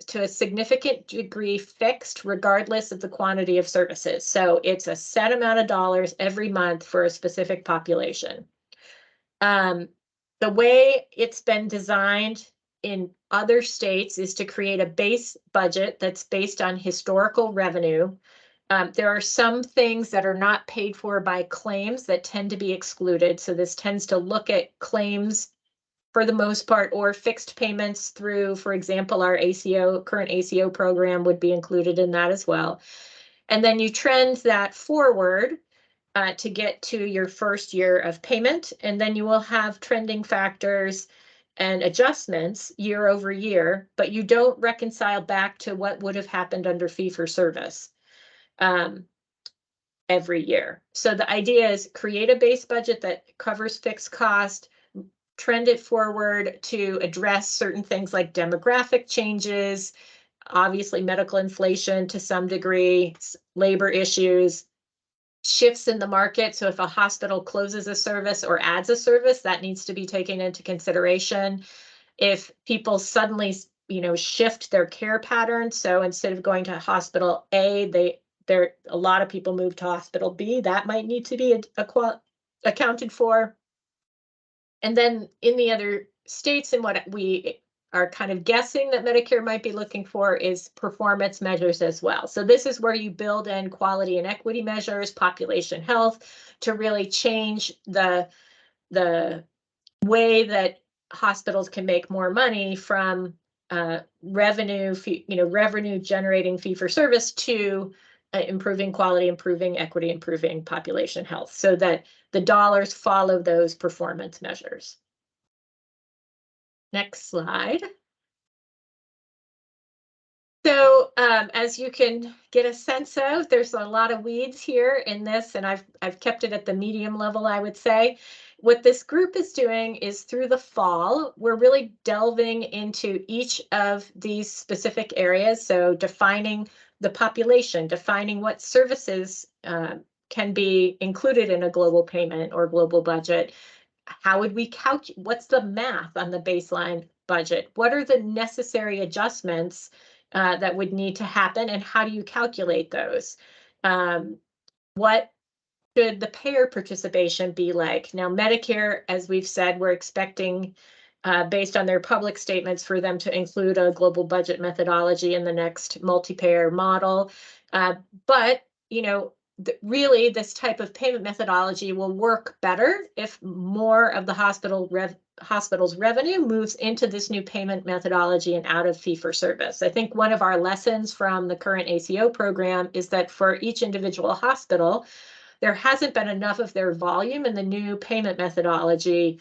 to a significant degree fixed regardless of the quantity of services. So it's a set amount of dollars every month for a specific population. The way it's been designed in other states is to create a base budget that's based on historical revenue. There are some things that are not paid for by claims that tend to be excluded. So this tends to look at claims for the most part, or fixed payments through, for example, our current ACO program would be included in that as well. And then you trend that forward to get to your first year of payment. And then you will have trending factors and adjustments year over year, but you don't reconcile back to what would have happened under fee-for-service every year. So the idea is create a base budget that covers fixed cost, trend it forward to address certain things like demographic changes, obviously medical inflation to some degree, labor issues, shifts in the market. So if a hospital closes a service or adds a service, that needs to be taken into consideration. If people suddenly, shift their care pattern, so instead of going to hospital A, a lot of people move to hospital B, that might need to be accounted for. And then in the other states, and what we are kind of guessing that Medicare might be looking for is performance measures as well. So this is where you build in quality and equity measures, population health, to really change the way that hospitals can make more money from revenue generating fee for service to improving quality, improving equity, improving population health, so that the dollars follow those performance measures. Next slide. So as you can get a sense of, there's a lot of weeds here in this, and I've kept it at the medium level, I would say. What this group is doing is through the fall, we're really delving into each of these specific areas. So defining the population, defining what services can be included in a global payment or global budget. How would we calculate? What's the math on the baseline budget? What are the necessary adjustments that would need to happen, and how do you calculate those? What should the payer participation be like? Now, Medicare, as we've said, we're expecting, based on their public statements, for them to include a global budget methodology in the next multi-payer model. But, really, this type of payment methodology will work better if more of the hospital's revenue moves into this new payment methodology and out of fee-for-service. I think one of our lessons from the current ACO program is that for each individual hospital, there hasn't been enough of their volume in the new payment methodology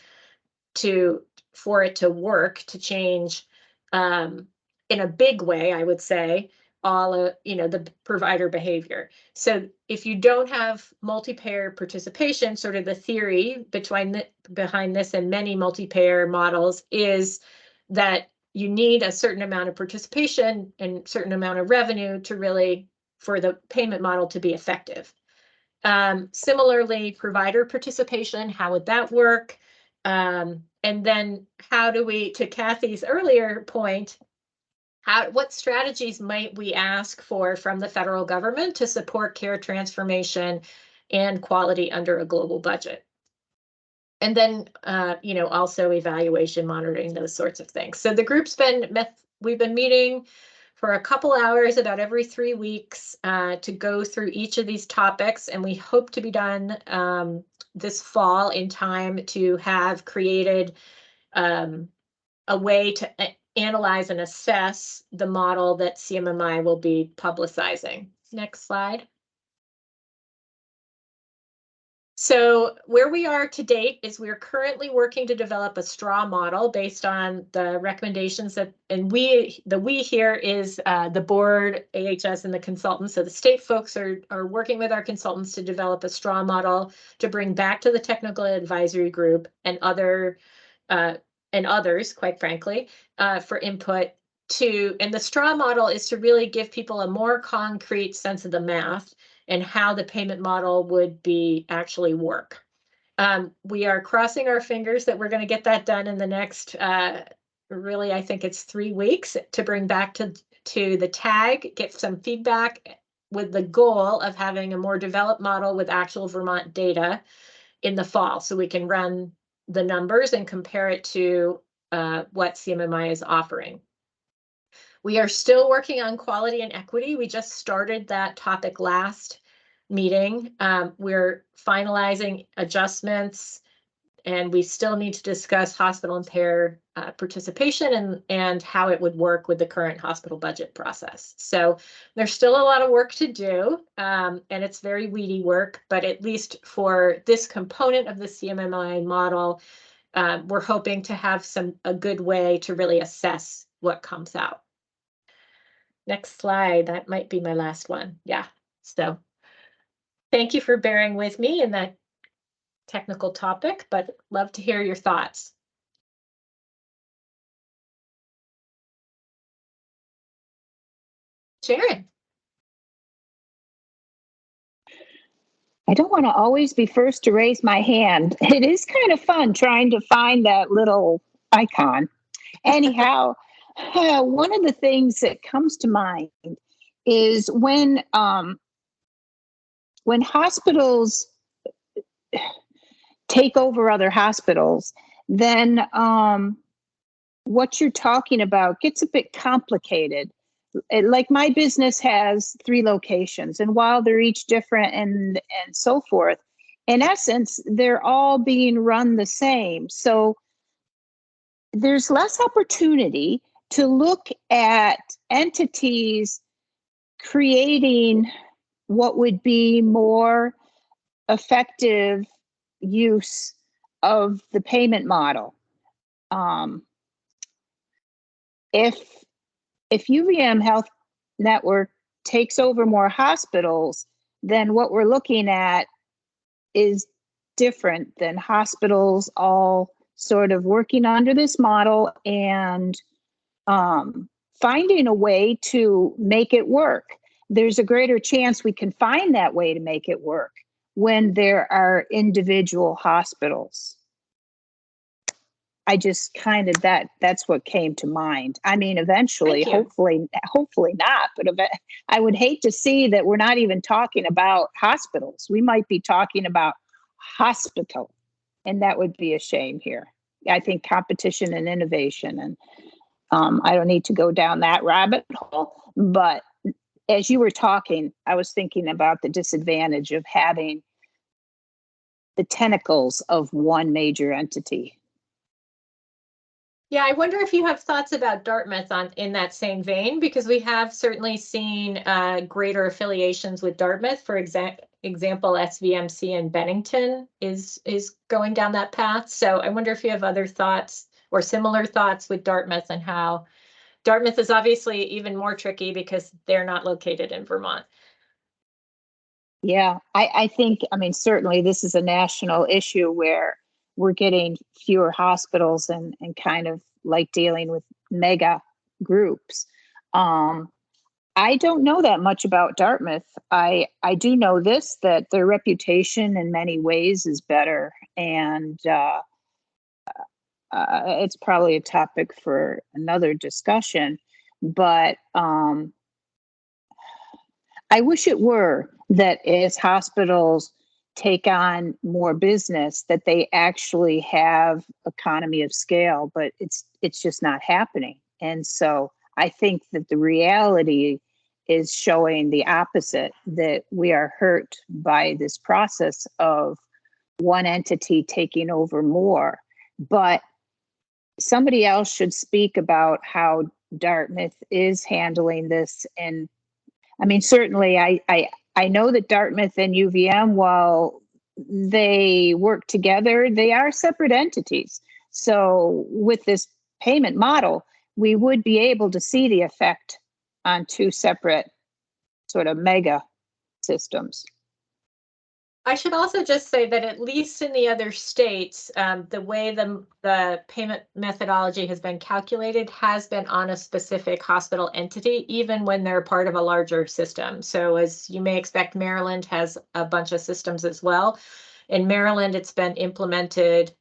for it to work, to change in a big way, I would say, the provider behavior. So if you don't have multi-payer participation, sort of the theory behind this and many multi-payer models is that you need a certain amount of participation and certain amount of revenue for the payment model to be effective. Similarly, provider participation, how would that work? And then how do we, to Kathy's earlier point, what strategies might we ask for from the federal government to support care transformation and quality under a global budget? And then, also evaluation, monitoring, those sorts of things. So the group's we've been meeting for a couple hours about every 3 weeks to go through each of these topics, and we hope to be done this fall in time to have created a way to analyze and assess the model that CMMI will be publicizing. Next slide. So where we are to date is we're currently working to develop a straw model based on the recommendations that, and we here is the board, AHS, and the consultants. So the state folks are working with our consultants to develop a straw model to bring back to the technical advisory group and others, quite frankly, for input. And the straw model is to really give people a more concrete sense of the math and how the payment model would be actually work. We are crossing our fingers that we're going to get that done in the next, really, I think it's 3 weeks to bring back to the tag, get some feedback with the goal of having a more developed model with actual Vermont data in the fall, so we can run the numbers and compare it to what CMMI is offering. We are still working on quality and equity. We just started that topic last meeting. We're finalizing adjustments, and we still need to discuss hospital and payer participation and how it would work with the current hospital budget process. So there's still a lot of work to do, and it's very weedy work, but at least for this component of the CMMI model, we're hoping to have a good way to really assess what comes out. Next slide, that might be my last one. Yeah, so thank you for bearing with me in that technical topic, but love to hear your thoughts. Sharon.
I don't want to always be first to raise my hand. It is kind of fun trying to find that little icon. Anyhow, one of the things that comes to mind is when hospitals take over other hospitals, then what you're talking about gets a bit complicated. Like my business has 3 locations, and while they're each different and so forth, in essence, they're all being run the same. So there's less opportunity to look at entities creating what would be more effective use of the payment model. If UVM Health Network takes over more hospitals, then what we're looking at is different than hospitals all sort of working under this model and finding a way to make it work. There's a greater chance we can find that way to make it work when there are individual hospitals. I just kind of, that's what came to mind. I mean, eventually, hopefully not, but I would hate to see that we're not even talking about hospitals. We might be talking about hospital, and that would be a shame here. I think competition and innovation, and I don't need to go down that rabbit hole, but as you were talking, I was thinking about the disadvantage of having the tentacles of one major entity.
Yeah, I wonder if you have thoughts about Dartmouth in that same vein, because we have certainly seen greater affiliations with Dartmouth. For example, SVMC in Bennington is going down that path. So I wonder if you have other thoughts or similar thoughts with Dartmouth, and how Dartmouth is obviously even more tricky because they're not located in Vermont.
Yeah, I think, I mean, certainly this is a national issue where we're getting fewer hospitals and kind of like dealing with mega groups. I don't know that much about Dartmouth. I do know this, that their reputation in many ways is better, and it's probably a topic for another discussion, but I wish it were that as hospitals take on more business, that they actually have economy of scale, but it's just not happening. And so I think that the reality is showing the opposite, that we are hurt by this process of one entity taking over more. But somebody else should speak about how Dartmouth is handling this. And I mean, certainly I know that Dartmouth and UVM, while they work together. They are separate entities. So with this payment model, we would be able to see the effect on two separate sort of mega systems.
I should also just say that at least in the other states, the way the payment methodology has been calculated has been on a specific hospital entity, even when they're part of a larger system. So as you may expect, Maryland has a bunch of systems as well. In Maryland, it's been implemented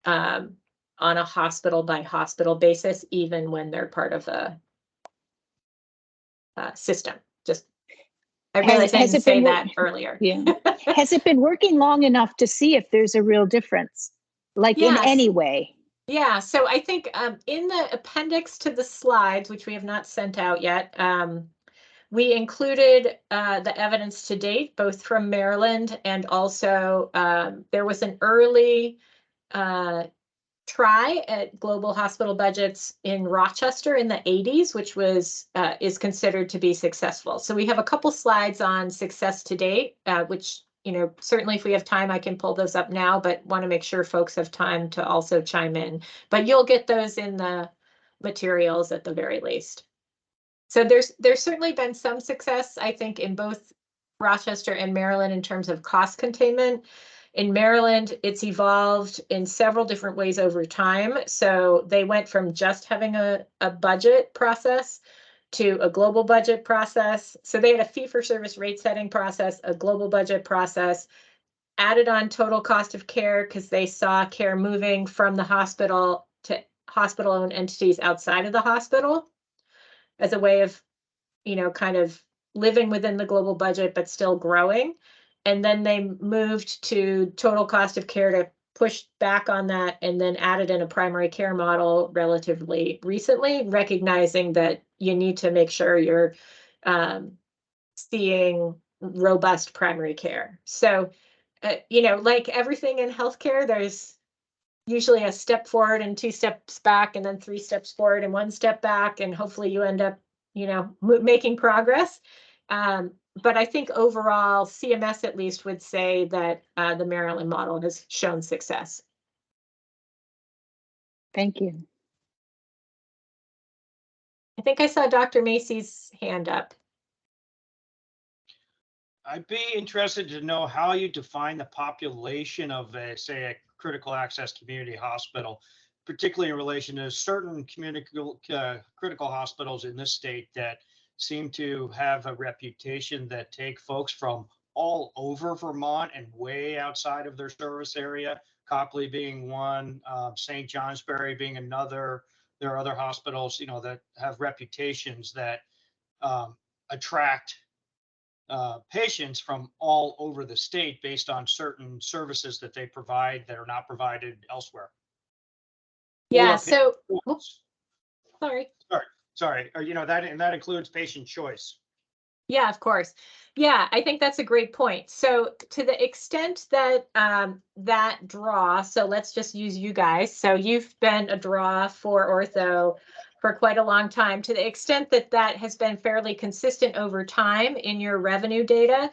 on a hospital by hospital basis, even when they're part of a system. Just I realized I didn't say that earlier.
Yeah. Has it been working long enough to see if there's a real difference, like in any way?
Yeah, so I think in the appendix to the slides, which we have not sent out yet, we included the evidence to date, both from Maryland and also there was an early try at global hospital budgets in Rochester in the 80s, which was is considered to be successful. So we have a couple slides on success to date, which, you know, certainly if we have time, I can pull those up now, but want to make sure folks have time to also chime in. But you'll get those in the materials at the very least. So there's certainly been some success, I think, in both Rochester and Maryland in terms of cost containment. In Maryland, it's evolved in several different ways over time. So they went from just having a budget process to a global budget process. So they had a fee-for-service rate setting process, a global budget process, added on total cost of care because they saw care moving from the hospital to hospital-owned entities outside of the hospital as a way of, you know, kind of living within the global budget, but still growing. And then they moved to total cost of care to push back on that and then added in a primary care model relatively recently, recognizing that you need to make sure you're seeing robust primary care. So, you know, like everything in healthcare, there's usually a step forward and 2 steps back and then 3 steps forward and 1 step back. And hopefully you end up, you know, making progress. But I think overall, CMS at least would say that the Maryland model has shown success.
Thank you.
I think I saw Dr. Macy's hand up.
I'd be interested to know how you define the population of, say, a critical access community hospital, particularly in relation to certain critical hospitals in this state that seem to have a reputation that take folks from all over Vermont and way outside of their service area, Copley being one, St. Johnsbury being another. There are other hospitals, you know, that have reputations that attract patients from all over the state based on certain services that they provide that are not provided elsewhere.
Yeah, so,
sorry, you know, that includes patient choice.
Yeah, of course. Yeah, I think that's a great point. So to the extent that that draw, so let's just use you guys. So you've been a draw for ortho for quite a long time. To the extent that that has been fairly consistent over time in your revenue data,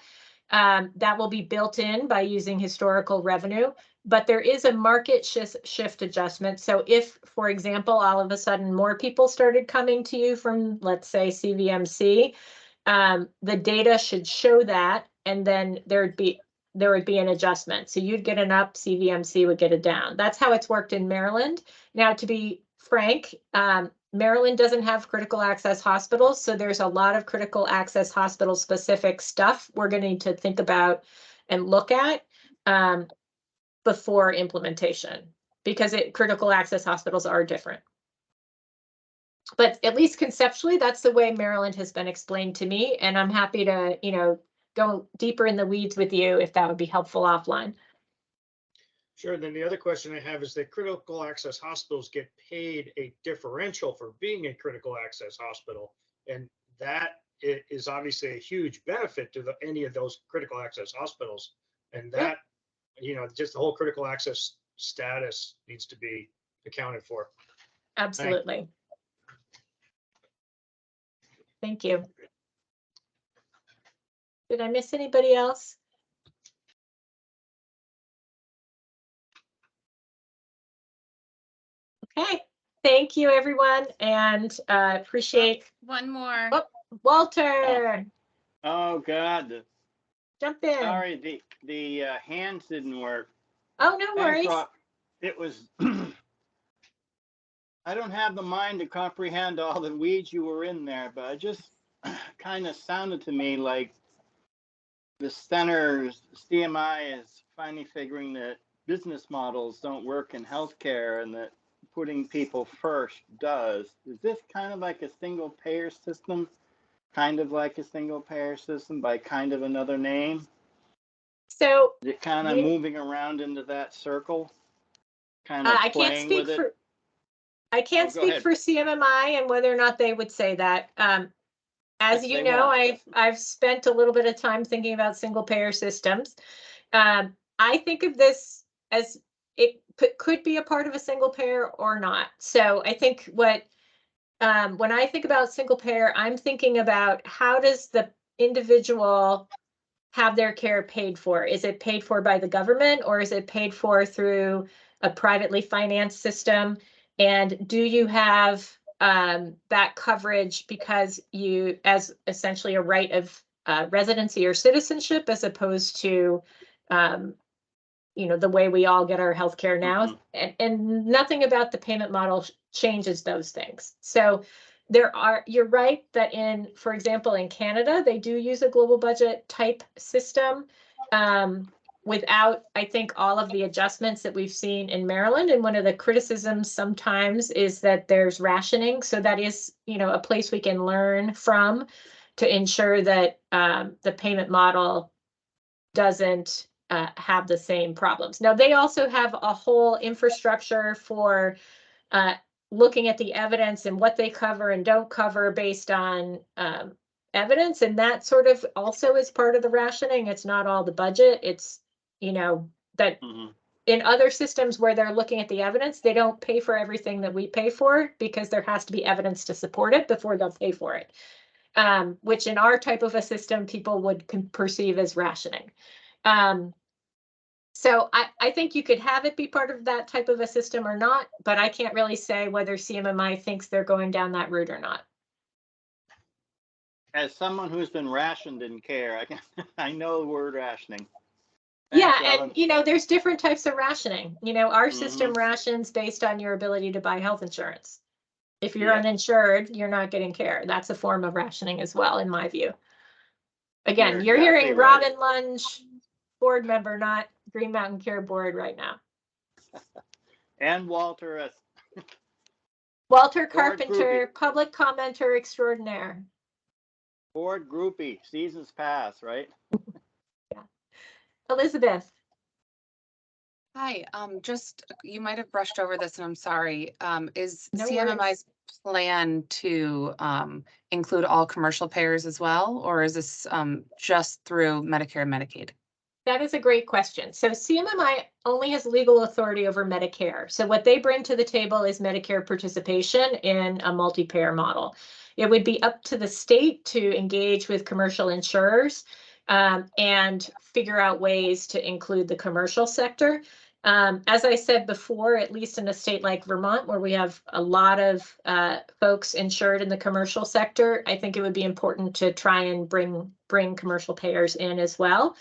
that will be built in by using historical revenue. But there is a market shift adjustment. So if, for example, all of a sudden more people started coming to you from, let's say, CVMC, the data should show that, and then there would be an adjustment. So you'd get an up, CVMC would get a down. That's how it's worked in Maryland. Now, to be frank, Maryland doesn't have critical access hospitals, so there's a lot of critical access hospital specific stuff we're going to need to think about and look at before implementation, because critical access hospitals are different. But at least conceptually, that's the way Maryland has been explained to me. And I'm happy to, you know, go deeper in the weeds with you if that would be helpful offline.
Sure. Then the other question I have is that critical access hospitals get paid a differential for being a critical access hospital. And that is obviously a huge benefit to any of those critical access hospitals. And that, you know, just the whole critical access status needs to be accounted for.
Absolutely. Thank you. Did I miss anybody else? Okay, thank you, everyone, and appreciate
One more.
Oh, Walter.
Oh, God.
Jump in.
Sorry, the hands didn't work.
Oh, no
Thanks,
worries.
Rob. It was, I don't have the mind to comprehend all the weeds you were in there, but it just kind of sounded to me like the center's CMI is finally figuring that business models don't work in healthcare and that putting people first does. Is this kind of like a single payer system? Kind of like a single payer system by kind of another name?
So
Is it kind of
you-
moving around into that circle? Kind of
I can't
playing
speak
with it?
for I can't
Oh, go
speak
ahead.
for CMMI and whether or not they would say that. As
Yes,
you
they
know,
won't.
I've spent a little bit of time thinking about single payer systems. I think of this as it could be a part of a single payer or not. So I think when I think about single payer, I'm thinking about how does the individual have their care paid for? Is it paid for by the government or is it paid for through a privately financed system? And do you have that coverage because you, as essentially a right of residency or citizenship, as opposed to, the way we all get our healthcare now? And nothing about the payment model changes those things. So you're right that for example, in Canada, they do use a global budget type system without, I think, all of the adjustments that we've seen in Maryland. And one of the criticisms sometimes is that there's rationing. So that is, a place we can learn from to ensure that the payment model doesn't have the same problems. Now, they also have a whole infrastructure for looking at the evidence and what they cover and don't cover based on evidence. And that sort of also is part of the rationing. It's not all the budget. It's, that in other systems where they're looking at the evidence, they don't pay for everything that we pay for because there has to be evidence to support it before they'll pay for it. Which in our type of a system, people would perceive as rationing. So I think you could have it be part of that type of a system or not, but I can't really say whether CMMI thinks they're going down that route or not.
As someone who's been rationed in care, I know the word rationing.
Yeah,
Thanks,
and there's different types of rationing. Our system rations based on your ability to buy health insurance. If you're uninsured, you're not getting care. That's a form of rationing as well, in my view. Again, you're hearing Robin Lunge, board member, not Green Mountain Care Board right now.
And Walter.
Walter Carpenter, public commenter extraordinaire.
Board groupie, seasons pass, right?
Yeah. Elizabeth.
Hi, just, you might have brushed over this and I'm sorry. Is
No
CMMI's
worries.
plan to include all commercial payers as well? Or is this just through Medicare and Medicaid?
That is a great question. So CMMI only has legal authority over Medicare. So what they bring to the table is Medicare participation in a multi-payer model. It would be up to the state to engage with commercial insurers and figure out ways to include the commercial sector. As I said before, at least in a state like Vermont, where we have a lot of folks insured in the commercial sector, I think it would be important to try and bring commercial payers in as well.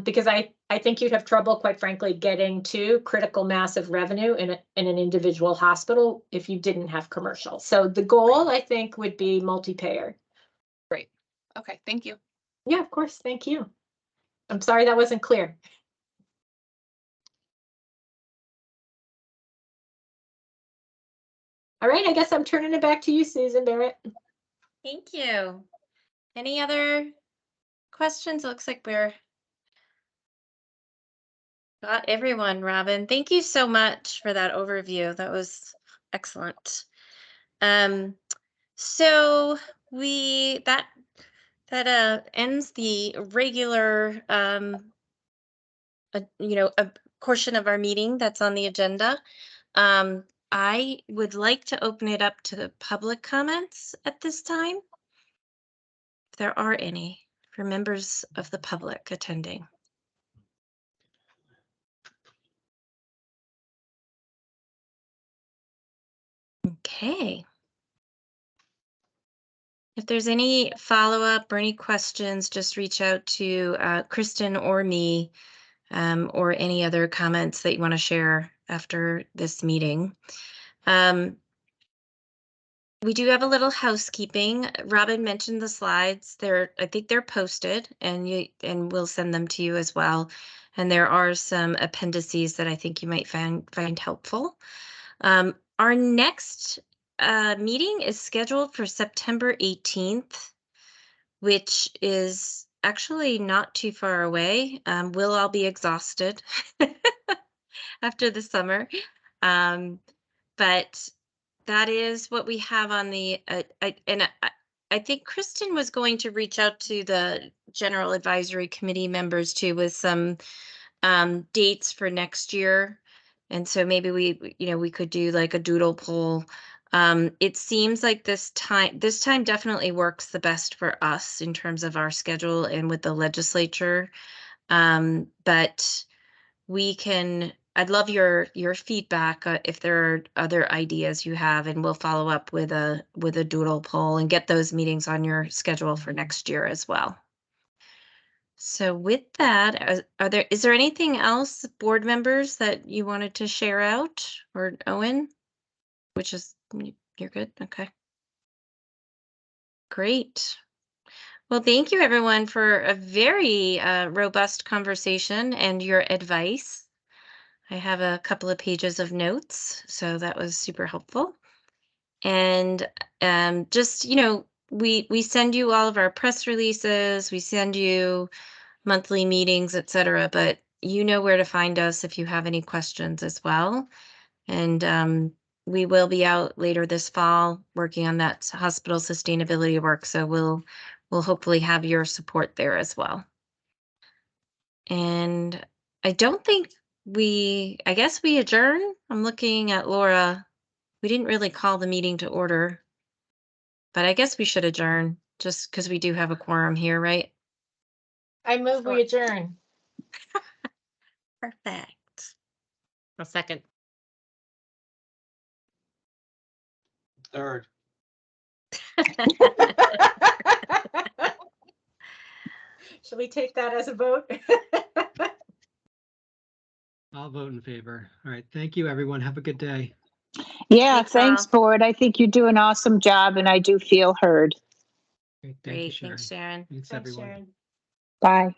Because I think you'd have trouble, quite frankly, getting to critical mass of revenue in an individual hospital if you didn't have commercial. So the goal, I think, would be multi-payer.
Great. Okay, thank you.
Yeah, of course. Thank you. I'm sorry that wasn't clear. All right, I guess I'm turning it back to you, Susan Barrett.
Thank you. Any other questions? It looks like we're got everyone, Robin. Thank you so much for that overview. That was excellent. So that ends the regular a portion of our meeting that's on the agenda. I would like to open it up to the public comments at this time, if there are any, for members of the public attending. Okay. If there's any follow-up or any questions, just reach out to Kristen or me, or any other comments that you want to share after this meeting. We do have a little housekeeping. Robin mentioned the slides. I think they're posted, and we'll send them to you as well. And there are some appendices that I think you might find helpful. Our next meeting is scheduled for September 18th, which is actually not too far away. We'll all be exhausted after the summer. But that is what we have on the, I think Kristen was going to reach out to the General Advisory Committee members too with some dates for next year. And so maybe we could do like a doodle poll. It seems like this time definitely works the best for us in terms of our schedule and with the legislature. But I'd love your feedback if there are other ideas you have, and we'll follow up with a doodle poll and get those meetings on your schedule for next year as well. So with that, is there anything else, board members, that you wanted to share out, or Owen? Which is, you're good? Okay. Great. Well, thank you everyone for a very robust conversation and your advice. I have a couple of pages of notes, so that was super helpful. And just, we send you all of our press releases, we send you monthly meetings, etc. But you know where to find us if you have any questions as well. And we will be out later this fall working on that hospital sustainability work. So we'll hopefully have your support there as well. And I don't think I guess we adjourn. I'm looking at Laura. We didn't really call the meeting to order, but I guess we should adjourn just because we do have a quorum here, right?
I move we adjourn.
Perfect.
A second.
Third.
Should we take that as a vote?
I'll vote in favor. All right. Thank you, everyone. Have a good day.
Yeah,
Thanks,
thanks,
all.
board. I think you do an awesome job and I do feel heard.
Great. Thank you,
Great.
Sharon.
Thanks, Sharon.
Thanks,
Thanks,
everyone.
Sharon.
Bye.